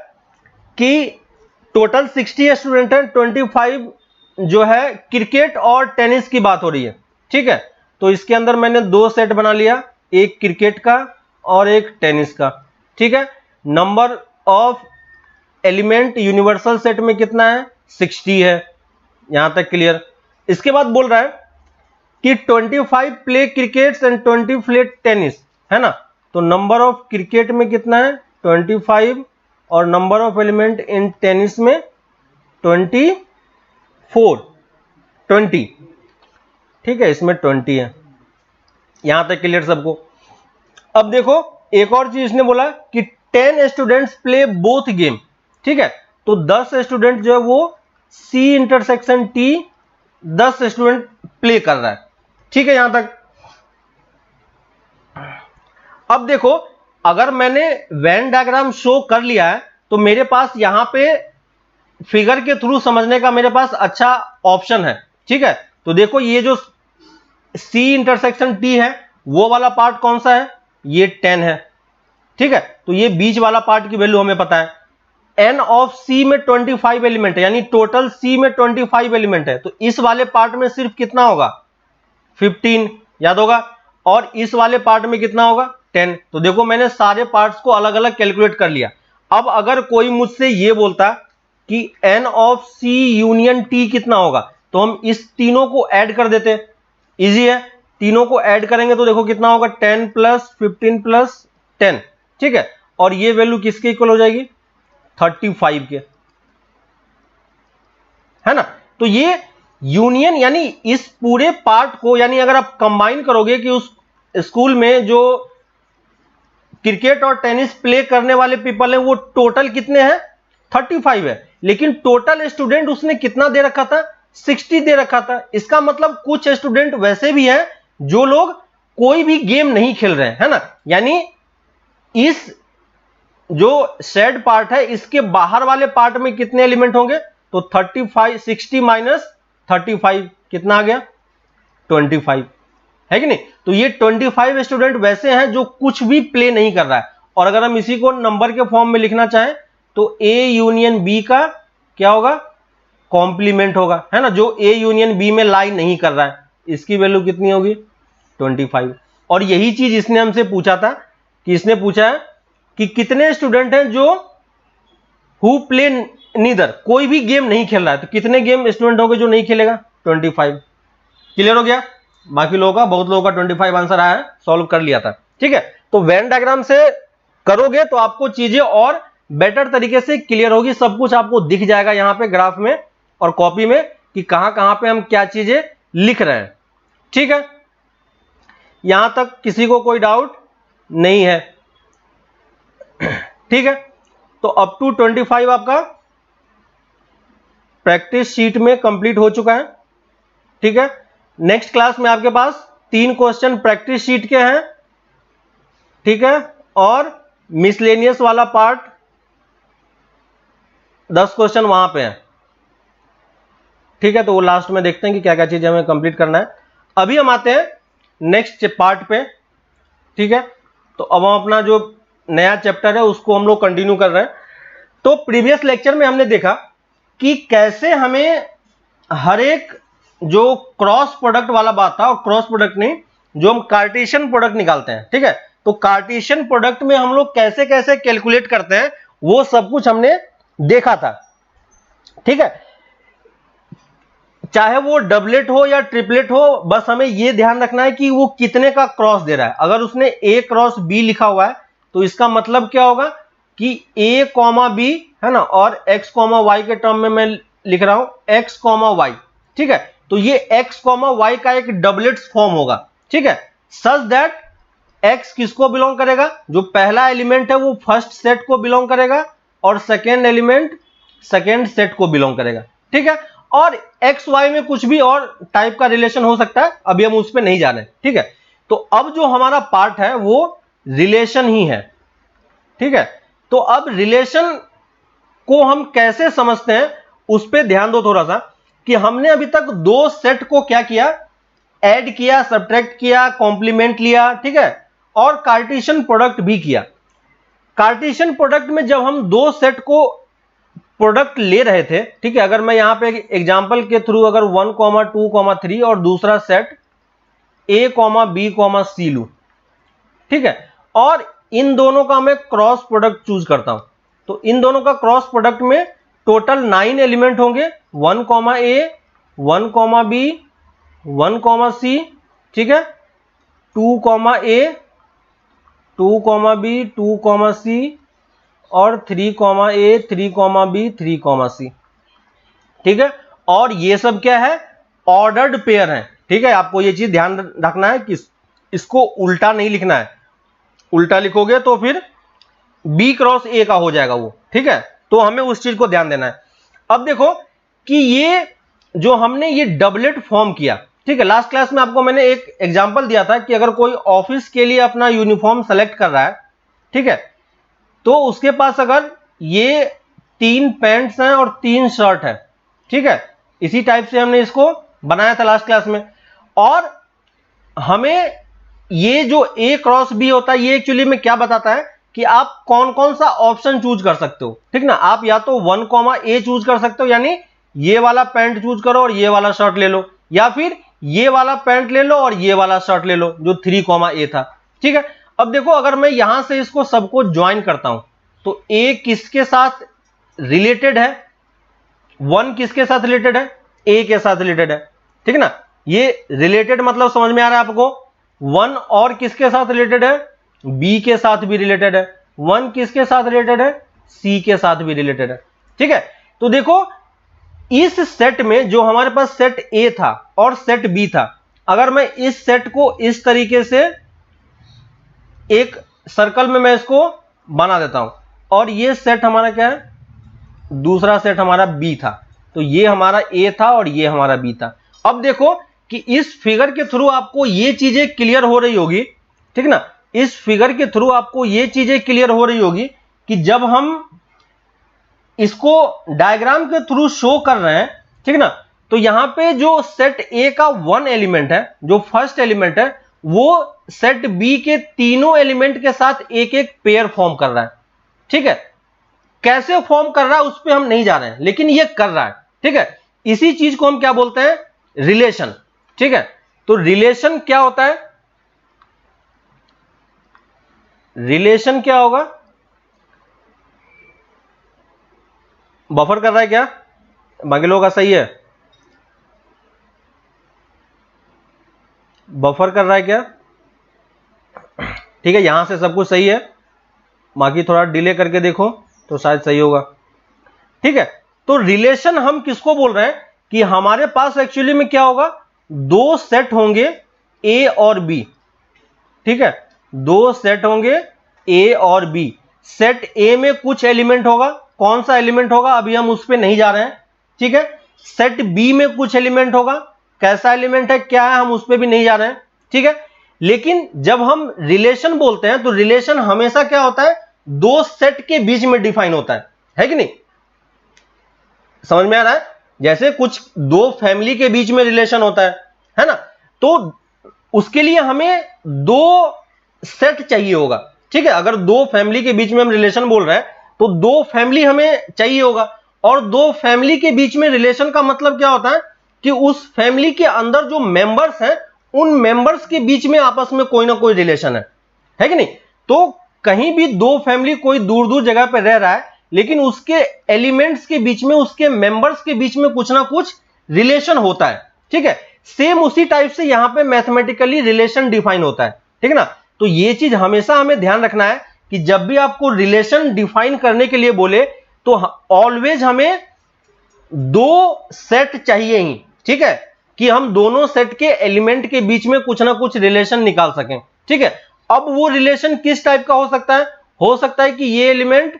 कि टोटल 60 स्टूडेंट हैं, 25 जो है क्रिकेट और टेनिस की बात हो रही है, ठीक है। तो इसके अंदर मैंने 2 सेट बना लिया, एक क्रिकेट का और एक टेनिस का, ठीक है। Number of element universal set में कितना है, 60 है, यहां तक क्लियर। इसके बाद बोल रहा है कि 25 play cricket and 20 play tennis, है ना। तो नंबर ऑफ क्रिकेट में कितना है 25 और number of element in tennis में 20, ठीक है, इसमें 20 है, यहां तक क्लियर सबको। अब देखो एक और चीज इसने बोला कि 10 स्टूडेंट्स प्ले बोथ गेम, ठीक है। तो 10 स्टूडेंट जो है वो C intersection T 10 student play कर रहा है, ठीक है यहां तक। अब देखो अगर मैंने वेन डायग्राम शो कर लिया है तो मेरे पास यहां पे फिगर के थ्रू समझने का मेरे पास अच्छा ऑप्शन है, ठीक है। तो देखो ये जो C इंटरसेक्शन T है वो वाला पार्ट कौन सा है, ये 10 है, ठीक है। तो ये बीच वाला पार्ट की वैल्यू हमें पता है। N ऑफ C में 25 एलिमेंट है, यानी टोटल C में 25 एलिमेंट है, तो इस वाले पार्ट में सिर्फ कितना होगा 15, याद होगा। और इस वाले पार्ट में कितना होगा 10। तो देखो मैंने सारे पार्ट्स को अलग अलग कैलकुलेट कर लिया। अब अगर कोई मुझसे ये बोलता कि N of C union T कितना होगा, तो हम इस तीनों को ऐड कर देते, इजी है। तीनों को ऐड करेंगे तो देखो कितना होगा 10 प्लस 15 प्लस 10, ठीक है। और ये वैल्यू किसके इक्वल हो जाएगी 35 के, है ना। तो ये यूनियन यानी इस पूरे पार्ट को, यानी अगर आप कंबाइन करोगे कि उस स्कूल में जो क्रिकेट और टेनिस प्ले करने वाले पीपल हैं वो टोटल कितने हैं 35 है, लेकिन टोटल स्टूडेंट उसने कितना दे रखा था 60 दे रखा था। इसका मतलब कुछ स्टूडेंट वैसे भी हैं जो लोग कोई भी गेम नहीं खेल रहे हैं, है ना। यानी इस जो शेड पार्ट है इसके बाहर वाले पार्ट में कितने एलिमेंट होंगे, तो 35, 60 माइनस 35 कितना आ गया 25, है कि नहीं। तो ये 25 स्टूडेंट वैसे हैं जो कुछ भी प्ले नहीं कर रहा है, और अगर हम इसी को नंबर के फॉर्म में लिखना चाहें तो ए यूनियन बी का क्या होगा, कॉम्प्लीमेंट होगा, है ना, जो ए यूनियन बी में लाई नहीं कर रहा है, इसकी वैल्यू कितनी होगी 25। और यही चीज इसने हमसे पूछा था कि इसने पूछा है कि कितने स्टूडेंट हैं जो हु प्ले नीदर, कोई भी गेम नहीं खेल रहा है, तो कितने गेम स्टूडेंट होंगे जो नहीं खेलेगा 25। क्लियर हो गया, बाकी लोगों का, बहुत लोगों का 25 आंसर आया है, सॉल्व कर लिया था। ठीक है, तो वेन डायग्राम से करोगे तो आपको चीजें और बेटर तरीके से क्लियर होगी, सब कुछ आपको दिख जाएगा यहां पे ग्राफ में और कॉपी में कि कहां कहां पे हम क्या चीजें लिख रहे हैं। ठीक है, यहां तक किसी को कोई डाउट नहीं है। ठीक है, तो अप टू 25 आपका प्रैक्टिस शीट में कंप्लीट हो चुका है। ठीक है, नेक्स्ट क्लास में आपके पास 3 क्वेश्चन प्रैक्टिस शीट के हैं। ठीक है, और मिसलेनियस वाला पार्ट 10 क्वेश्चन वहां पे है। ठीक है, तो वो लास्ट में देखते हैं कि क्या क्या चीजें हमें कंप्लीट करना है। अभी हम आते हैं नेक्स्ट पार्ट पे। ठीक है, तो अब हम अपना जो नया चैप्टर है उसको हम लोग कंटिन्यू कर रहे हैं। तो प्रीवियस लेक्चर में हमने देखा कि कैसे हमें हर एक जो क्रॉस प्रोडक्ट वाला बात था, और क्रॉस प्रोडक्ट नहीं, जो हम कार्टेशियन प्रोडक्ट निकालते हैं। ठीक है, तो कार्टेशियन प्रोडक्ट में हम लोग कैसे कैसे कैलकुलेट करते हैं वो सब कुछ हमने देखा था। ठीक है, चाहे वो डबलेट हो या ट्रिपलेट हो, बस हमें ये ध्यान रखना है कि वो कितने का क्रॉस दे रहा है। अगर उसने ए क्रॉस बी लिखा हुआ है तो इसका मतलब क्या होगा कि ए कॉमा बी, है ना, और एक्स कॉमा वाई के टर्म में मैं लिख रहा हूं एक्स कॉमा वाई। ठीक है, तो ये एक्स कॉमा वाई का एक डबलेट्स फॉर्म होगा। ठीक है, सच दैट एक्स किसको बिलोंग करेगा, जो पहला एलिमेंट है वो फर्स्ट सेट को बिलोंग करेगा और सेकेंड एलिमेंट सेकेंड सेट को बिलोंग करेगा। ठीक है, और एक्स वाई में कुछ भी और टाइप का रिलेशन हो सकता है, अभी हम उस पर नहीं जा रहे। ठीक है, तो अब जो हमारा पार्ट है वो रिलेशन ही है। ठीक है, तो अब रिलेशन को हम कैसे समझते हैं उस पर ध्यान दो थोड़ा सा, कि हमने अभी तक 2 सेट को क्या किया, ऐड किया, सब्ट्रैक्ट किया, कॉम्प्लीमेंट लिया। ठीक है, और कार्टेशियन प्रोडक्ट भी किया। कार्टेशियन प्रोडक्ट में जब हम 2 सेट को प्रोडक्ट ले रहे थे, ठीक है, अगर मैं यहां पे एग्जांपल के थ्रू अगर 1, 2, 3 और दूसरा सेट a, b, c लूं, ठीक है, और इन दोनों का मैं क्रॉस प्रोडक्ट चूज करता हूं, तो इन दोनों का क्रॉस प्रोडक्ट में टोटल 9 एलिमेंट होंगे, 1, a, 1, b, 1, c, ठीक है, 2, a, 2, b, 2, c और 3, a, 3, b, 3, c। ठीक है, और ये सब क्या है, ऑर्डर्ड पेयर है। ठीक है, आपको ये चीज ध्यान रखना है कि इसको उल्टा नहीं लिखना है, उल्टा लिखोगे तो फिर b क्रॉस a का हो जाएगा वो। ठीक है, तो हमें उस चीज को ध्यान देना है। अब देखो कि ये जो हमने ये डबलेट फॉर्म किया, ठीक है, लास्ट क्लास में आपको मैंने एक एग्जांपल दिया था कि अगर कोई ऑफिस के लिए अपना यूनिफॉर्म सेलेक्ट कर रहा है, ठीक है, तो उसके पास अगर ये 3 पैंट्स हैं और 3 शर्ट है, ठीक है, इसी टाइप से हमने इसको बनाया था लास्ट क्लास में। और हमें ये जो a क्रॉस b होता है, ये एक्चुअली में क्या बताता है कि आप कौन कौन सा ऑप्शन चूज कर सकते हो। ठीक ना, आप या तो 1, a चूज कर सकते हो, यानी ये वाला पैंट चूज करो और ये वाला शर्ट ले लो, या फिर ये वाला पैंट ले लो और ये वाला शर्ट ले लो जो 3, a था। ठीक है, अब देखो अगर मैं यहां से इसको सबको ज्वाइन करता हूं तो a किसके साथ रिलेटेड है, 1 किसके साथ रिलेटेड है, a के साथ रिलेटेड है। ठीक है ना, ये रिलेटेड मतलब समझ में आ रहा है आपको। 1 और किसके साथ रिलेटेड है, b के साथ भी रिलेटेड है। 1 किसके साथ रिलेटेड है, c के साथ भी रिलेटेड है। ठीक है, तो देखो इस सेट में जो हमारे पास सेट a था और सेट b था, अगर मैं इस सेट को इस तरीके से एक सर्कल में मैं इसको बना देता हूं, और ये सेट हमारा क्या है, दूसरा सेट हमारा b था, तो ये हमारा a था और ये हमारा b था। अब देखो कि इस फिगर के थ्रू आपको ये चीजें क्लियर हो रही होगी, ठीक ना, इस फिगर के थ्रू आपको ये चीजें क्लियर हो रही होगी कि जब हम इसको डायग्राम के थ्रू शो कर रहे हैं, ठीक ना, तो यहां पे जो सेट A का 1 एलिमेंट है, जो फर्स्ट एलिमेंट है, वो सेट बी के तीनों एलिमेंट के साथ एक एक पेयर फॉर्म कर रहा है। ठीक है, कैसे फॉर्म कर रहा है उस पर हम नहीं जा रहे हैं, लेकिन ये कर रहा है। ठीक है, इसी चीज को हम क्या बोलते हैं, रिलेशन। ठीक है, तो रिलेशन क्या होता है, रिलेशन क्या होगा, बफर कर रहा है क्या, बाकी लोगों का सही है, बफर कर रहा है क्या, ठीक है, यहां से सब कुछ सही है, बाकी थोड़ा डिले करके देखो तो शायद सही होगा। ठीक है, तो रिलेशन हम किसको बोल रहे हैं कि हमारे पास एक्चुअली में क्या होगा, दो सेट होंगे ए और बी। ठीक है, दो सेट होंगे ए और बी। सेट ए में कुछ एलिमेंट होगा, कौन सा एलिमेंट होगा अभी हम उस पर नहीं जा रहे हैं। ठीक है, सेट बी में कुछ एलिमेंट होगा, कैसा एलिमेंट है क्या है हम उस पर भी नहीं जा रहे हैं। ठीक है, लेकिन जब हम रिलेशन बोलते हैं तो रिलेशन हमेशा क्या होता है, दो सेट के बीच में डिफाइन होता है कि नहीं, समझ में आ रहा है। जैसे कुछ दो फैमिली के बीच में रिलेशन होता है ना, तो उसके लिए हमें दो सेट चाहिए होगा। ठीक है, अगर दो फैमिली के बीच में हम रिलेशन बोल रहे हैं तो दो फैमिली हमें चाहिए होगा, और दो फैमिली के बीच में रिलेशन का मतलब क्या होता है कि उस फैमिली के अंदर जो मेंबर्स हैं उन मेंबर्स के बीच में आपस में कोई ना कोई रिलेशन है कि नहीं। तो कहीं भी दो फैमिली कोई दूर दूर जगह पर रह रहा है, लेकिन उसके एलिमेंट्स के बीच में, उसके मेंबर्स के बीच में कुछ ना कुछ रिलेशन होता है। ठीक है, सेम उसी टाइप से यहां पे मैथमेटिकली रिलेशन डिफाइन होता है। ठीक है ना, तो ये चीज हमेशा हमें ध्यान रखना है कि जब भी आपको रिलेशन डिफाइन करने के लिए बोले तो ऑलवेज हमें दो सेट चाहिए ही। ठीक है, कि हम दोनों सेट के एलिमेंट के बीच में कुछ ना कुछ रिलेशन निकाल सकें। ठीक है, अब वो रिलेशन किस टाइप का हो सकता है कि ये एलिमेंट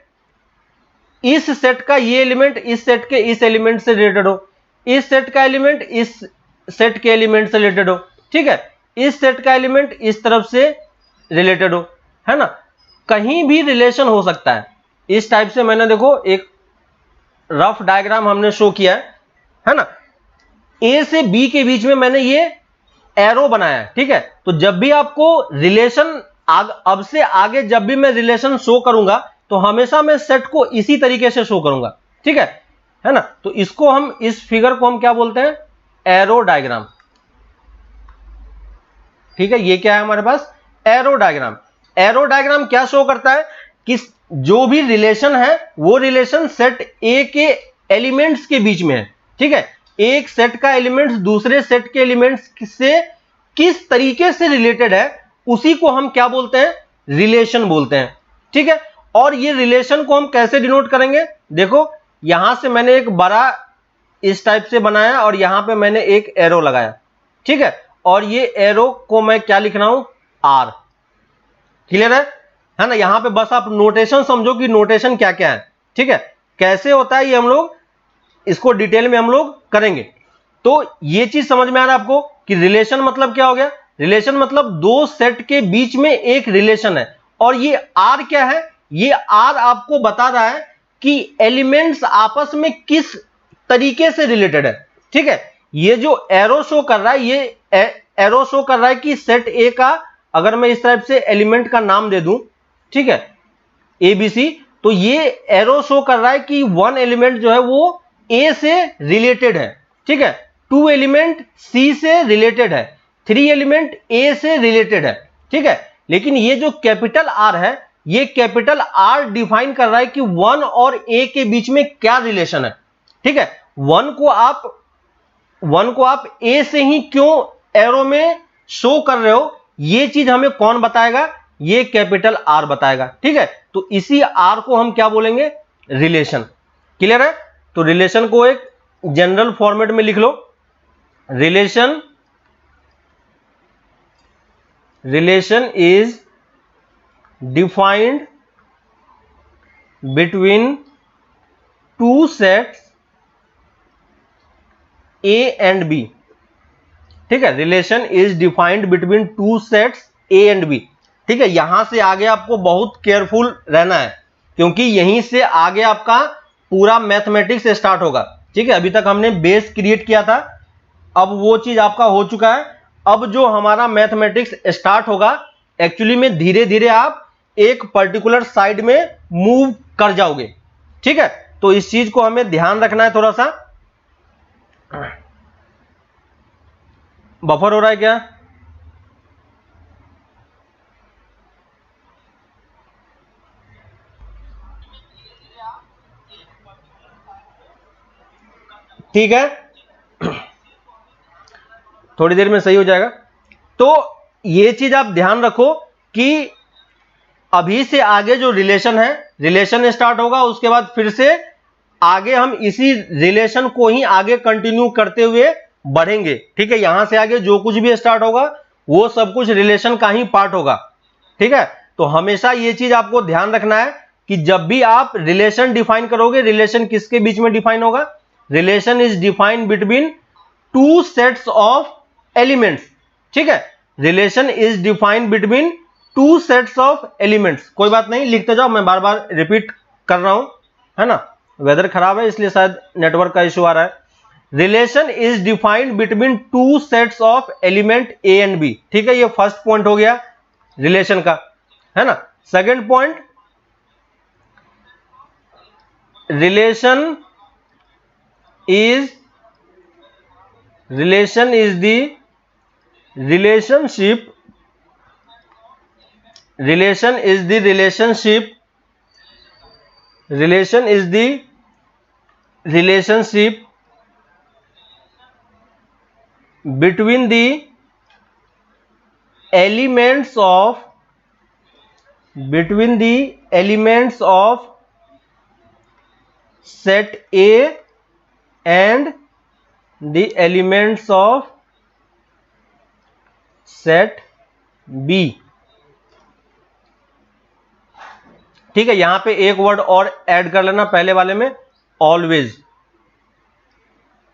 इस सेट का, ये एलिमेंट इस सेट के इस एलिमेंट से रिलेटेड हो, इस सेट का एलिमेंट इस सेट के एलिमेंट से रिलेटेड हो। ठीक है, इस सेट का एलिमेंट इस तरफ से रिलेटेड हो, है ना, कहीं भी रिलेशन हो सकता है। इस टाइप से मैंने देखो एक रफ डायग्राम हमने शो किया है ना, ए से बी के बीच में मैंने ये एरो बनाया है। ठीक है, तो जब भी आपको रिलेशन अब से आगे जब भी मैं रिलेशन शो करूंगा तो हमेशा मैं सेट को इसी तरीके से शो करूंगा। ठीक है ना, तो इसको हम, इस फिगर को हम क्या बोलते हैं, एरो डायग्राम। ठीक है, ये क्या है हमारे पास, एरो डायग्राम। एरो डायग्राम क्या शो करता है कि जो भी रिलेशन है वो रिलेशन सेट ए के एलिमेंट्स के बीच में है। ठीक है, एक सेट का एलिमेंट्स दूसरे सेट के एलिमेंट्स से किस तरीके से रिलेटेड है उसी को हम क्या बोलते हैं, रिलेशन बोलते हैं। ठीक है, और ये रिलेशन को हम कैसे डिनोट करेंगे, देखो यहां से मैंने एक बड़ा इस टाइप से बनाया और यहां पे मैंने एक एरो लगाया। ठीक है, और ये एरो को मैं क्या लिख रहा हूं, आर। क्लियर है ना, यहां पे बस आप नोटेशन समझो कि नोटेशन क्या क्या है। ठीक है, कैसे होता है ये हम लोग इसको डिटेल में हम लोग करेंगे। तो ये चीज समझ में आ रहा है आपको कि रिलेशन मतलब क्या हो गया, रिलेशन मतलब दो सेट के बीच में एक रिलेशन है। और ये आर क्या है, ये आर आपको बता रहा है कि एलिमेंट्स आपस में किस तरीके से रिलेटेड है। ठीक है, ये जो एरो शो कर रहा है, ये एरो शो कर रहा है कि सेट ए का, अगर मैं इस टाइप से एलिमेंट का नाम दे दूं, ठीक है, एबीसी, तो ये एरो शो कर रहा है कि वन एलिमेंट जो है वो ए से रिलेटेड है। ठीक है, टू एलिमेंट सी से रिलेटेड है, थ्री एलिमेंट ए से रिलेटेड है। ठीक है, लेकिन ये जो कैपिटल आर है, ये कैपिटल आर डिफाइन कर रहा है कि वन और ए के बीच में क्या रिलेशन है। ठीक है, वन को आप ए से ही क्यों एरो में शो कर रहे हो, ये चीज हमें कौन बताएगा, ये कैपिटल आर बताएगा। ठीक है, तो इसी आर को हम क्या बोलेंगे, रिलेशन। क्लियर है, तो रिलेशन को एक जनरल फॉर्मेट में लिख लो, relation is defined between two sets A and B. ठीक है, relation is defined between two sets A and B. ठीक है, यहां से आगे आपको बहुत केयरफुल रहना है क्योंकि यहीं से आगे आपका पूरा मैथमेटिक्स स्टार्ट होगा। ठीक है, अभी तक हमने बेस क्रिएट किया था, अब वो चीज आपका हो चुका है, अब जो हमारा मैथमेटिक्स स्टार्ट होगा, एक्चुअली में धीरे धीरे आप एक पर्टिकुलर साइड में मूव कर जाओगे। ठीक है, तो इस चीज को हमें ध्यान रखना है। थोड़ा सा बफर हो रहा है क्या? ठीक है, थोड़ी देर में सही हो जाएगा। तो ये चीज आप ध्यान रखो कि अभी से आगे जो रिलेशन है, रिलेशन स्टार्ट होगा, उसके बाद फिर से आगे हम इसी रिलेशन को ही आगे कंटिन्यू करते हुए बढ़ेंगे। ठीक है, यहां से आगे जो कुछ भी स्टार्ट होगा वो सब कुछ रिलेशन का ही पार्ट होगा। ठीक है, तो हमेशा ये चीज आपको ध्यान रखना है कि जब भी आप रिलेशन डिफाइन करोगे, रिलेशन किसके बीच में डिफाइन होगा? Relation is defined between two sets of elements. ठीक है, relation is defined between two sets of elements. कोई बात नहीं, लिखते जाओ, मैं बार बार रिपीट कर रहा हूं, है ना, वेदर खराब है इसलिए शायद नेटवर्क का इश्यू आ रहा है। Relation is defined between two sets of element A and B. ठीक है, ये फर्स्ट पॉइंट हो गया रिलेशन का, है ना। Second point, relation is the relationship between the elements of set A and the elements of set B। ठीक है, यहां पे एक वर्ड और ऐड कर लेना पहले वाले में, ऑलवेज।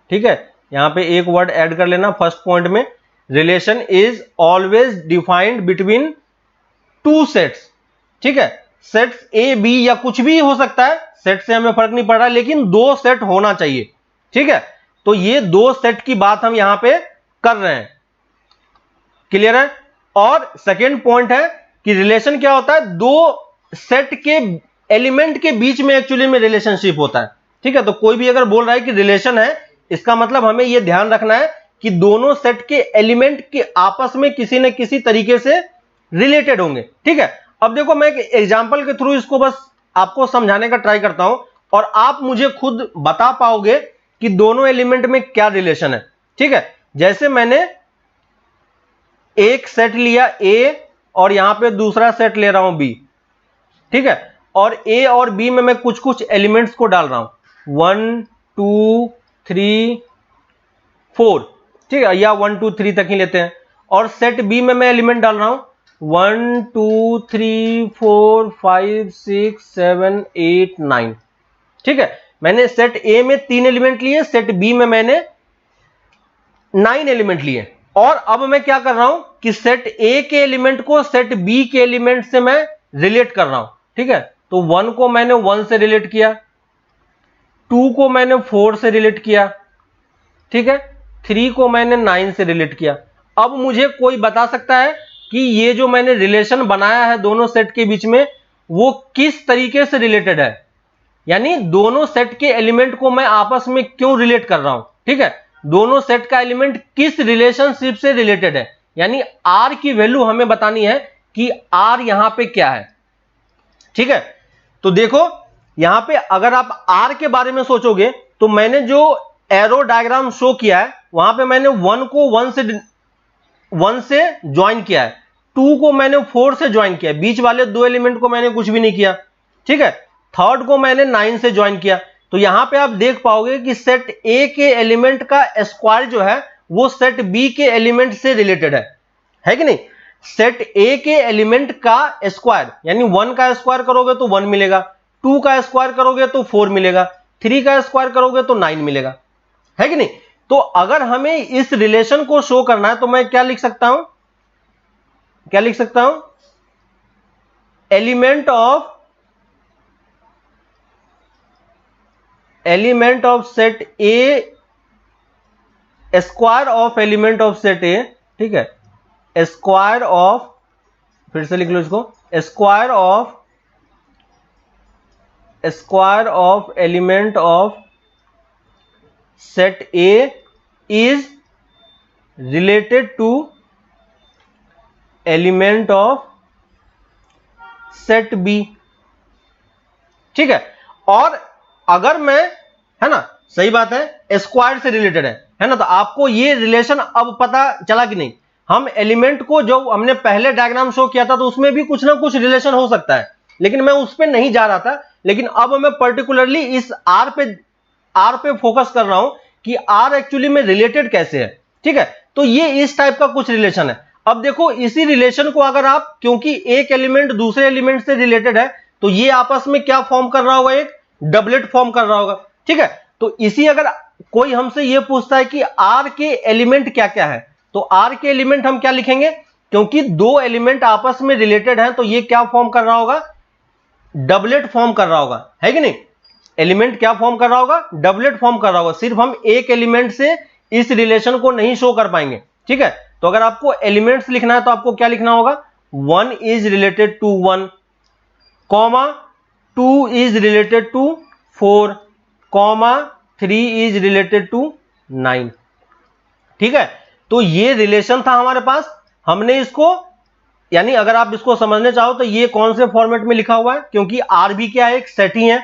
ठीक है, यहां पे एक वर्ड ऐड कर लेना फर्स्ट पॉइंट में, relation is always defined between two sets. ठीक है, सेट्स ए बी या कुछ भी हो सकता है, सेट से हमें फर्क नहीं पड़ रहा, लेकिन दो सेट होना चाहिए। ठीक है, तो ये दो सेट की बात हम यहां पे कर रहे हैं। क्लियर है? और सेकेंड पॉइंट है कि रिलेशन क्या होता है? दो सेट के एलिमेंट के बीच में एक्चुअली में रिलेशनशिप होता है। ठीक है, तो कोई भी अगर बोल रहा है कि रिलेशन है, इसका मतलब हमें यह ध्यान रखना है कि दोनों सेट के एलिमेंट के आपस में किसी न किसी तरीके से रिलेटेड होंगे। ठीक है, अब देखो मैं एक एग्जांपल के थ्रू इसको बस आपको समझाने का ट्राई करता हूं और आप मुझे खुद बता पाओगे कि दोनों एलिमेंट में क्या रिलेशन है। ठीक है, जैसे मैंने एक सेट लिया A और यहां पे दूसरा सेट ले रहा हूं B। ठीक है, और A और B में मैं कुछ कुछ एलिमेंट्स को डाल रहा हूं, 1 2 3 4। ठीक है, या 1 2 3 तक ही लेते हैं। और सेट B में मैं एलिमेंट डाल रहा हूं 1 2 3 4 5 6 7 8 9। ठीक है, मैंने सेट A में 3 एलिमेंट लिए, सेट B में मैंने 9 एलिमेंट लिए। और अब मैं क्या कर रहा हूं कि सेट A के एलिमेंट को सेट B के एलिमेंट से मैं रिलेट कर रहा हूं। ठीक है, तो 1 को मैंने 1 से रिलेट किया, 2 को मैंने 4 से रिलेट किया, ठीक है, 3 को मैंने 9 से रिलेट किया। अब मुझे कोई बता सकता है कि ये जो मैंने रिलेशन बनाया है दोनों सेट के बीच में, वो किस तरीके से रिलेटेड है? यानी दोनों सेट के एलिमेंट को मैं आपस में क्यों रिलेट कर रहा हूं? ठीक है, दोनों सेट का एलिमेंट किस रिलेशनशिप से रिलेटेड है, यानी आर की वैल्यू हमें बतानी है कि आर यहां पे क्या है। ठीक है, तो देखो यहां पे अगर आप आर के बारे में सोचोगे तो मैंने जो एरो डायग्राम शो किया है वहां पे मैंने 1 को 1 से ज्वाइन किया है, 2 को मैंने 4 से ज्वाइन किया है, बीच वाले दो एलिमेंट को मैंने कुछ भी नहीं किया। ठीक है, थर्ड को मैंने 9 से ज्वाइन किया। तो यहां पे आप देख पाओगे कि सेट ए के एलिमेंट का स्क्वायर जो है वो सेट बी के एलिमेंट से रिलेटेड है कि नहीं? सेट ए के एलिमेंट का स्क्वायर यानी 1 का स्क्वायर करोगे तो 1 मिलेगा, 2 का स्क्वायर करोगे तो 4 मिलेगा, 3 का स्क्वायर करोगे तो 9 मिलेगा, है कि नहीं? तो अगर हमें इस रिलेशन को शो करना है तो मैं क्या लिख सकता हूं? Element of set A, square of element of set A ठीक है, स्क्वायर ऑफ, फिर से लिख लो इसको, square of element of set A is related to element of set B. ठीक है, और अगर मैं, है ना, सही बात है, स्क्वायर से रिलेटेड है ना, तो आपको ये रिलेशन अब पता चला कि नहीं। हम एलिमेंट को जो हमने पहले डायग्राम शो किया था तो उसमें भी कुछ ना कुछ रिलेशन हो सकता है, लेकिन मैं उस पर नहीं जा रहा था। लेकिन अब मैं पर्टिकुलरली इस आर पे फोकस कर रहा हूं कि आर एक्चुअली में रिलेटेड कैसे है। ठीक है, तो ये इस टाइप का कुछ रिलेशन है। अब देखो, इसी रिलेशन को अगर आप, क्योंकि एक एलिमेंट दूसरे एलिमेंट से रिलेटेड है, तो ये आपस में क्या फॉर्म कर रहा होगा, एक डबलेट फॉर्म कर रहा होगा। ठीक है, तो इसी, अगर कोई हमसे ये पूछता है कि आर के एलिमेंट क्या क्या है, तो आर के एलिमेंट हम क्या लिखेंगे, क्योंकि दो एलिमेंट आपस में रिलेटेड हैं, तो ये क्या फॉर्म कर रहा होगा, डबलेट फॉर्म कर रहा होगा, है कि नहीं। एलिमेंट क्या फॉर्म कर रहा होगा, डबलेट फॉर्म कर रहा होगा। सिर्फ हम एक एलिमेंट से इस रिलेशन को नहीं शो कर पाएंगे। ठीक है, तो अगर आपको एलिमेंट्स लिखना है तो आपको क्या लिखना होगा, 1 is related to 1, comma 2 is related to 4, comma 3 is related to 9। ठीक है, तो ये रिलेशन था हमारे पास। हमने इसको, यानी अगर आप इसको समझने चाहो तो ये कौन से फॉर्मेट में लिखा हुआ है, क्योंकि आर भी क्या है, एक सेट ही है।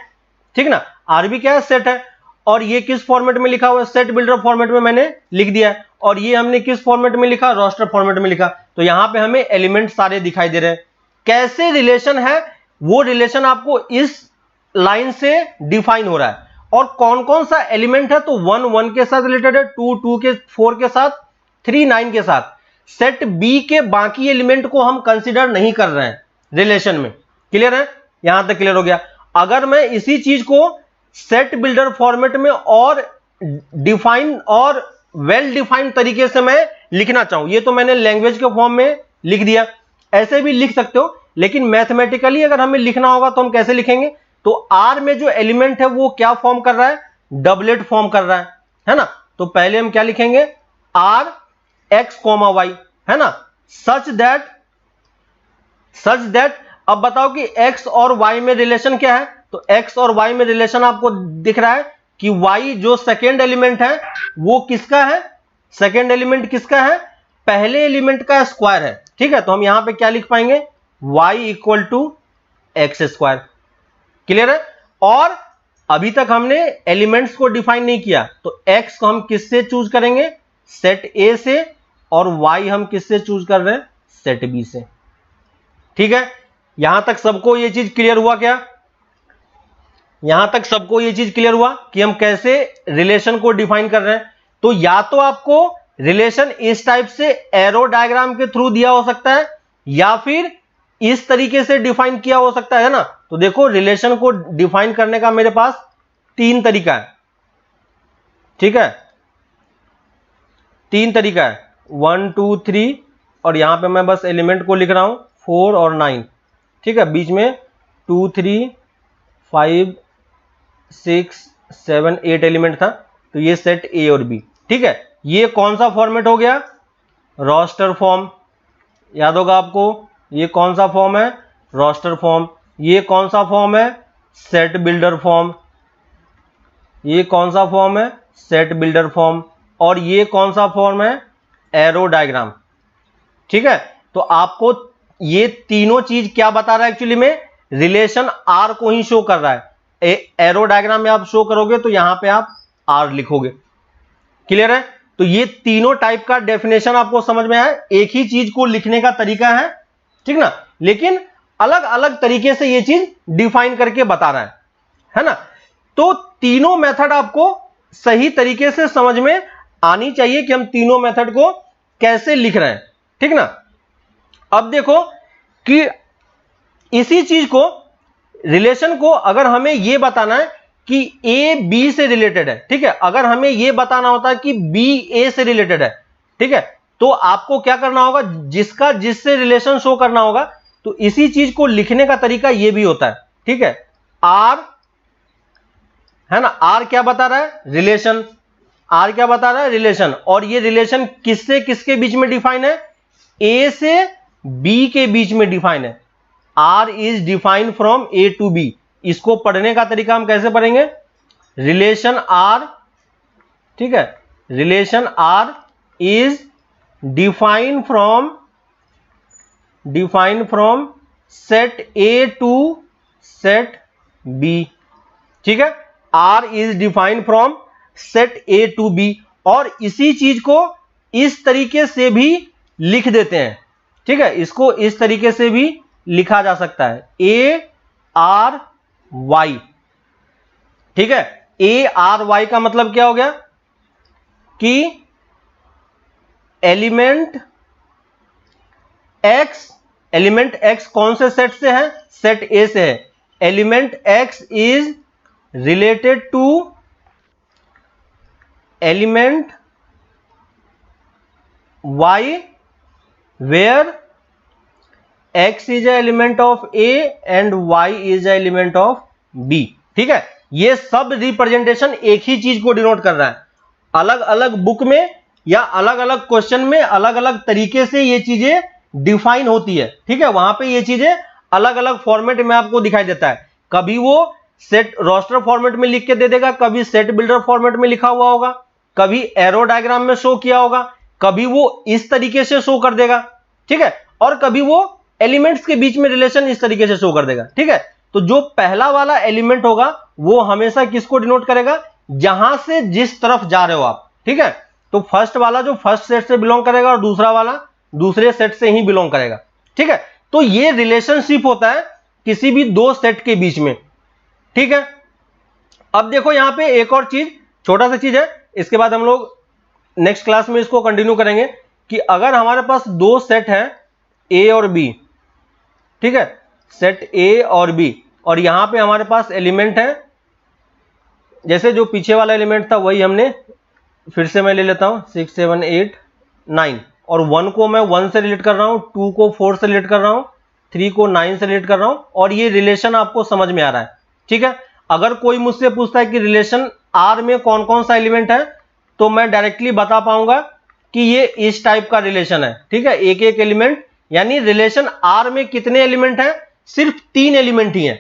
ठीक ना, आर भी क्या है, सेट है। और ये किस फॉर्मेट में लिखा हुआ है, सेट बिल्डर फॉर्मेट में मैंने लिख दिया है। और ये हमने किस फॉर्मेट में लिखा, रोस्टर फॉर्मेट में लिखा। तो यहां पे हमें एलिमेंट सारे दिखाई दे रहे हैं। कैसे रिलेशन है, वो रिलेशन आपको इस लाइन से डिफाइन हो रहा है। और कौन कौन सा एलिमेंट है, तो 1 1 के साथ रिलेटेड है, 2 2 के 4 के साथ, 3 9 के साथ। सेट बी के बाकी एलिमेंट को हम कंसिडर नहीं कर रहे हैं रिलेशन में। क्लियर है, यहां तक क्लियर हो गया। अगर मैं इसी चीज को सेट बिल्डर फॉर्मेट में और डिफाइन और वेल डिफाइंड तरीके से मैं लिखना चाहूं, ये तो मैंने लैंग्वेज के फॉर्म में लिख दिया, ऐसे भी लिख सकते हो। लेकिन मैथमेटिकली अगर हमें लिखना होगा तो हम कैसे लिखेंगे, तो आर में जो एलिमेंट है वो क्या फॉर्म कर रहा है, डबलेट फॉर्म कर रहा है ना। तो पहले हम क्या लिखेंगे, आर एक्स कॉमा वाई, है ना, सच दैट। अब बताओ कि एक्स और वाई में रिलेशन क्या है, तो एक्स और वाई में रिलेशन आपको दिख रहा है कि वाई जो सेकेंड एलिमेंट है वो किसका है, सेकेंड एलिमेंट किसका है, पहले एलिमेंट का स्क्वायर है। ठीक है, तो हम यहां पे क्या लिख पाएंगे, Y equal to X square. Clear है। और अभी तक हमने एलिमेंट्स को डिफाइन नहीं किया, तो एक्स को हम किससे चूज करेंगे, सेट ए से, और वाई हम किससे चूज कर रहे हैं, सेट बी से। ठीक है, यहां तक सबको ये चीज क्लियर हुआ क्या, यहां तक सबको ये चीज क्लियर हुआ कि हम कैसे रिलेशन को डिफाइन कर रहे हैं। तो या तो आपको रिलेशन इस टाइप से एरो डायग्राम के थ्रू दिया हो सकता है, या फिर इस तरीके से डिफाइन किया हो सकता है ना। तो देखो, रिलेशन को डिफाइन करने का मेरे पास 3 तरीका है। ठीक है, 3 तरीका है, 1 2 3, और यहां पे मैं बस एलिमेंट को लिख रहा हूं 4 और 9। ठीक है, बीच में 2 3 5 6 7 8 एलिमेंट था, तो ये सेट ए और बी। ठीक है, ये कौन सा फॉर्मेट हो गया, रोस्टर फॉर्म, याद होगा आपको। ये कौन सा फॉर्म है, रोस्टर फॉर्म। ये कौन सा फॉर्म है, सेट बिल्डर फॉर्म। ये कौन सा फॉर्म है, सेट बिल्डर फॉर्म। और ये कौन सा फॉर्म है, एरो डायग्राम। ठीक है, तो आपको ये तीनों चीज क्या बता रहा है, एक्चुअली में रिलेशन आर को ही शो कर रहा है। एरो डायग्राम में आप शो करोगे तो यहां पे आप आर लिखोगे। क्लियर है, तो ये तीनों टाइप का डेफिनेशन आपको समझ में आया। एक ही चीज को लिखने का तरीका है, ठीक ना, लेकिन अलग अलग तरीके से ये चीज डिफाइन करके बता रहा है ना। तो तीनों मेथड आपको सही तरीके से समझ में आनी चाहिए कि हम तीनों मेथड को कैसे लिख रहे हैं। ठीक ना, अब देखो कि इसी चीज को, रिलेशन को अगर हमें यह बताना है कि ए बी से रिलेटेड है, ठीक है, अगर हमें यह बताना होता है कि बी ए से रिलेटेड है, ठीक है, तो आपको क्या करना होगा, जिसका जिससे रिलेशन शो करना होगा। तो इसी चीज को लिखने का तरीका यह भी होता है। ठीक है, आर है ना, आर क्या बता रहा है, रिलेशन। आर क्या बता रहा है? रिलेशन। और ये रिलेशन किससे किसके बीच में डिफाइन है? ए से बी के बीच में डिफाइन है। R is defined from A to B. इसको पढ़ने का तरीका हम कैसे पढ़ेंगे? रिलेशन आर, ठीक है, relation R is defined from set A to set B. ठीक है, R is defined from set A to B. और इसी चीज को इस तरीके से भी लिख देते हैं। ठीक है, इसको इस तरीके से भी लिखा जा सकता है, ए आर वाई। ठीक है, ए आर वाई का मतलब क्या हो गया कि एलिमेंट एक्स कौन से सेट से है? सेट ए से है। Element X is related to element Y where x is a element of A and y is a element of B। ठीक है, ये सब रिप्रेजेंटेशन एक ही चीज को डिनोट कर रहा है। अलग अलग बुक में या अलग अलग क्वेश्चन में अलग अलग तरीके से ये चीजें डिफाइन होती है। ठीक है, वहां पे ये चीजें अलग अलग फॉर्मेट में आपको दिखाई देता है। कभी वो सेट रोस्टर फॉर्मेट में लिख के दे देगा, कभी सेट बिल्डर फॉर्मेट में लिखा हुआ होगा, कभी एरो डायग्राम में शो किया होगा, कभी वो इस तरीके से शो कर देगा। ठीक है, और कभी वो एलिमेंट्स के बीच में रिलेशन इस तरीके से शो कर देगा। ठीक है, तो जो पहला वाला एलिमेंट होगा वो हमेशा किसको डिनोट करेगा? जहां से जिस तरफ जा रहे हो आप। ठीक है, तो फर्स्ट वाला जो फर्स्ट सेट से बिलोंग करेगा और दूसरा वाला दूसरे सेट से ही बिलोंग करेगा। ठीक है, तो ये रिलेशनशिप होता है किसी भी दो सेट के बीच में। ठीक है, अब देखो यहां पे एक और चीज, छोटा सा चीज है, इसके बाद हम लोग नेक्स्ट क्लास में इसको कंटिन्यू करेंगे कि अगर हमारे पास दो सेट है ए और बी, ठीक है, सेट ए और बी, और यहां पे हमारे पास एलिमेंट है, जैसे जो पीछे वाला एलिमेंट था वही हमने फिर से मैं ले लेता हूं 6 7 8 9, और 1 को मैं 1 से रिलेट कर रहा हूं, 2 को 4 से रिलेट कर रहा हूं, 3 को 9 से रिलेट कर रहा हूं, और ये रिलेशन आपको समझ में आ रहा है। ठीक है, अगर कोई मुझसे पूछता है कि रिलेशन आर में कौन कौन सा एलिमेंट है, तो मैं डायरेक्टली बता पाऊंगा कि ये इस टाइप का रिलेशन है। ठीक है, एक एक एलिमेंट, यानी रिलेशन आर में कितने एलिमेंट हैं? सिर्फ 3 एलिमेंट ही हैं।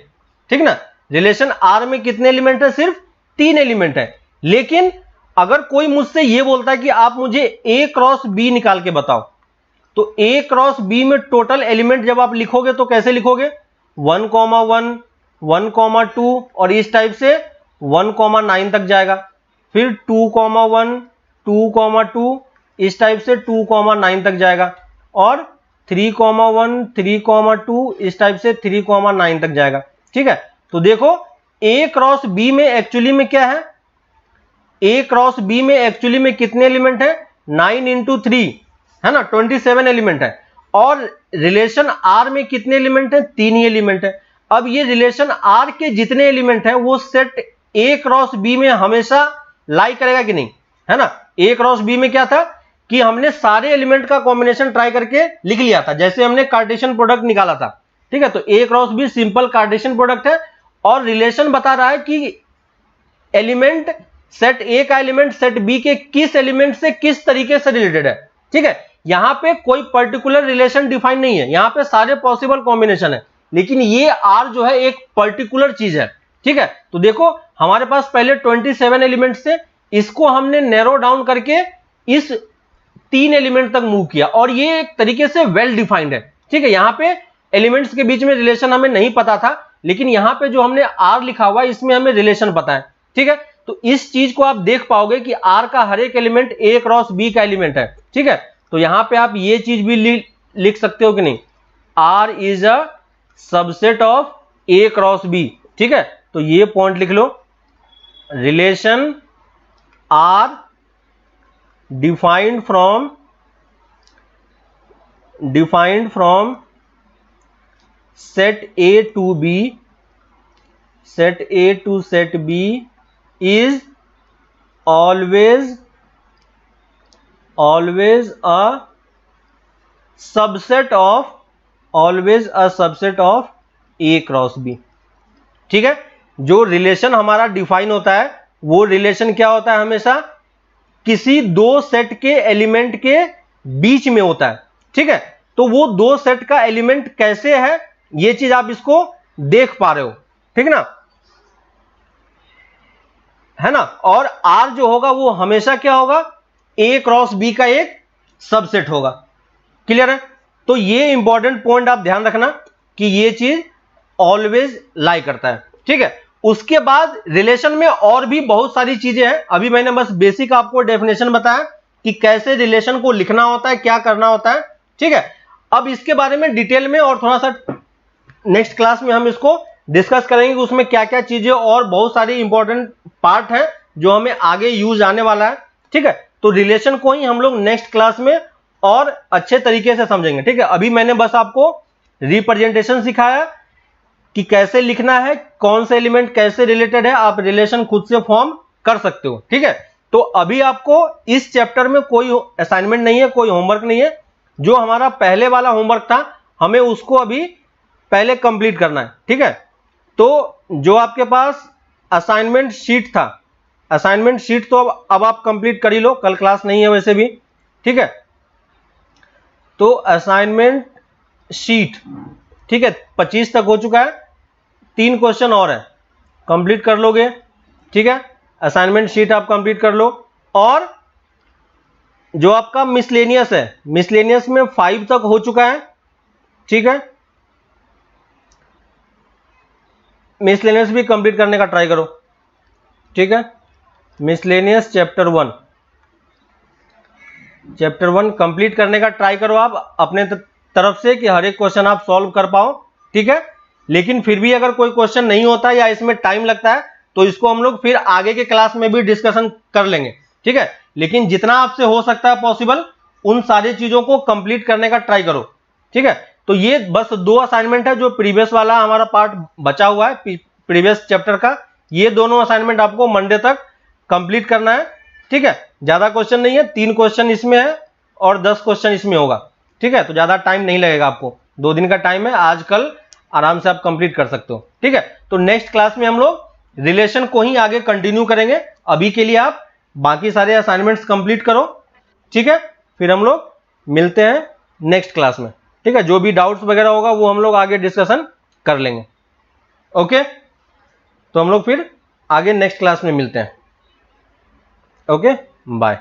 ठीक ना, रिलेशन आर में कितने एलिमेंट है? सिर्फ 3 एलिमेंट है। लेकिन अगर कोई मुझसे यह बोलता है कि आप मुझे ए क्रॉस बी निकाल के बताओ, तो ए क्रॉस बी में टोटल एलिमेंट जब आप लिखोगे तो कैसे लिखोगे? 1, 1, 1, 2, और इस टाइप से 1, 9 तक जाएगा, फिर 2, 1, 2, 2, इस टाइप से 2, 9 तक जाएगा, और 3, 1, 3, 2, इस टाइप से 3, 9 तक जाएगा। ठीक है, तो देखो ए क्रॉस बी में एक्चुअली में क्या है? ए क्रॉस बी में एक्चुअली में कितने एलिमेंट है? 9 × 3 है ना, 27 एलिमेंट है। और रिलेशन आर में कितने एलिमेंट है? 3 ही एलिमेंट है। अब ये रिलेशन आर के जितने एलिमेंट है वो सेट ए क्रॉस बी में हमेशा लाई करेगा कि नहीं, है ना। ए क्रॉस बी में क्या था कि हमने सारे एलिमेंट का कॉम्बिनेशन ट्राई करके लिख लिया था, जैसे हमने कार्टेशियन प्रोडक्ट निकाला था। ठीक है, तो A cross B simple Cartesian product है, और रिलेशन बता रहा है कि एलिमेंट सेट ए का एलिमेंट सेट बी के किस एलिमेंट से किस तरीके से रिलेटेड है। ठीक है, यहां पे कोई पर्टिकुलर रिलेशन डिफाइन नहीं है, यहां पे सारे पॉसिबल कॉम्बिनेशन है, लेकिन ये आर जो है एक पर्टिकुलर चीज है। ठीक है, तो देखो हमारे पास पहले 27 एलिमेंट्स थे, इसको हमने नैरो डाउन करके इस 3 एलिमेंट तक मूव किया, और ये एक तरीके से वेल डिफाइंड है। ठीक है, यहां पे एलिमेंट्स के बीच में रिलेशन हमें नहीं पता था, लेकिन यहां पे जो हमने आर लिखा हुआ है इसमें हमें रिलेशन पता है। ठीक है, तो इस चीज को आप देख पाओगे कि आर का हर एक एलिमेंट ए क्रॉस बी का एलिमेंट है। ठीक है, तो यहां पे आप ये चीज भी लिख सकते हो कि नहीं, R is a subset of A cross B. ठीक है, तो ये पॉइंट लिख लो, relation R defined from set A to B, set A to set B is always a subset of A cross B। ठीक है, जो रिलेशन हमारा डिफाइन होता है वो रिलेशन क्या होता है? हमेशा किसी दो सेट के एलिमेंट के बीच में होता है, ठीक है। तो वो दो सेट का एलिमेंट कैसे है, ये चीज आप इसको देख पा रहे हो, ठीक ना, है ना। और R जो होगा वो हमेशा क्या होगा, A क्रॉस B का एक सबसेट होगा। क्लियर है। तो ये इंपॉर्टेंट पॉइंट आप ध्यान रखना कि ये चीज ऑलवेज लाई करता है, ठीक है। उसके बाद रिलेशन में और भी बहुत सारी चीजें हैं। अभी मैंने बस बेसिक आपको डेफिनेशन बताया कि कैसे रिलेशन को लिखना होता है, क्या करना होता है, ठीक है। अब इसके बारे में डिटेल में और थोड़ा सा नेक्स्ट क्लास में हम इसको डिस्कस करेंगे कि उसमें क्या क्या चीजें और बहुत सारी इंपॉर्टेंट पार्ट है जो हमें आगे यूज आने वाला है, ठीक है। तो रिलेशन को ही हम लोग नेक्स्ट क्लास में और अच्छे तरीके से समझेंगे, ठीक है। अभी मैंने बस आपको रिप्रेजेंटेशन सिखाया कि कैसे लिखना है, कौन से एलिमेंट कैसे रिलेटेड है, आप रिलेशन खुद से फॉर्म कर सकते हो, ठीक है। तो अभी आपको इस चैप्टर में कोई असाइनमेंट नहीं है, कोई होमवर्क नहीं है। जो हमारा पहले वाला होमवर्क था हमें उसको अभी पहले कंप्लीट करना है, ठीक है। तो जो आपके पास असाइनमेंट शीट था, असाइनमेंट शीट तो अब आप कंप्लीट कर ही लो, कल क्लास नहीं है वैसे भी, ठीक है। तो असाइनमेंट शीट, ठीक है, 25 तक हो चुका है, 3 क्वेश्चन और है, कंप्लीट कर लोगे, ठीक है। असाइनमेंट शीट आप कंप्लीट कर लो। और जो आपका मिसलेनियस है, मिसलेनियस में 5 तक हो चुका है, ठीक है। मिसलेनियस भी कंप्लीट करने का ट्राई करो, ठीक है। मिसलेनियस चैप्टर 1 कंप्लीट करने का ट्राई करो आप अपने तरफ से कि हर एक क्वेश्चन आप सॉल्व कर पाओ, ठीक है। लेकिन फिर भी अगर कोई क्वेश्चन नहीं होता या इसमें टाइम लगता है तो इसको हम लोग फिर आगे के क्लास में भी डिस्कशन कर लेंगे, ठीक है। लेकिन जितना आपसे हो सकता है पॉसिबल उन सारी चीजों को कंप्लीट करने का ट्राई करो, ठीक है। तो ये बस 2 असाइनमेंट है जो प्रीवियस वाला हमारा पार्ट बचा हुआ है प्रीवियस चैप्टर का, ये दोनों असाइनमेंट आपको मंडे तक कंप्लीट करना है, ठीक है। ज्यादा क्वेश्चन नहीं है, 3 क्वेश्चन इसमें है और 10 क्वेश्चन इसमें होगा, ठीक है। तो ज्यादा टाइम नहीं लगेगा आपको, 2 दिन का टाइम है, आज कल आराम से आप कंप्लीट कर सकते हो, ठीक है। तो नेक्स्ट क्लास में हम लोग रिलेशन को ही आगे कंटिन्यू करेंगे। अभी के लिए आप बाकी सारे असाइनमेंट्स कंप्लीट करो, ठीक है। फिर हम लोग मिलते हैं नेक्स्ट क्लास में, ठीक है। जो भी डाउट्स वगैरह होगा वो हम लोग आगे डिस्कशन कर लेंगे, ओके। तो हम लोग फिर आगे नेक्स्ट क्लास में मिलते हैं, ओके, बाय।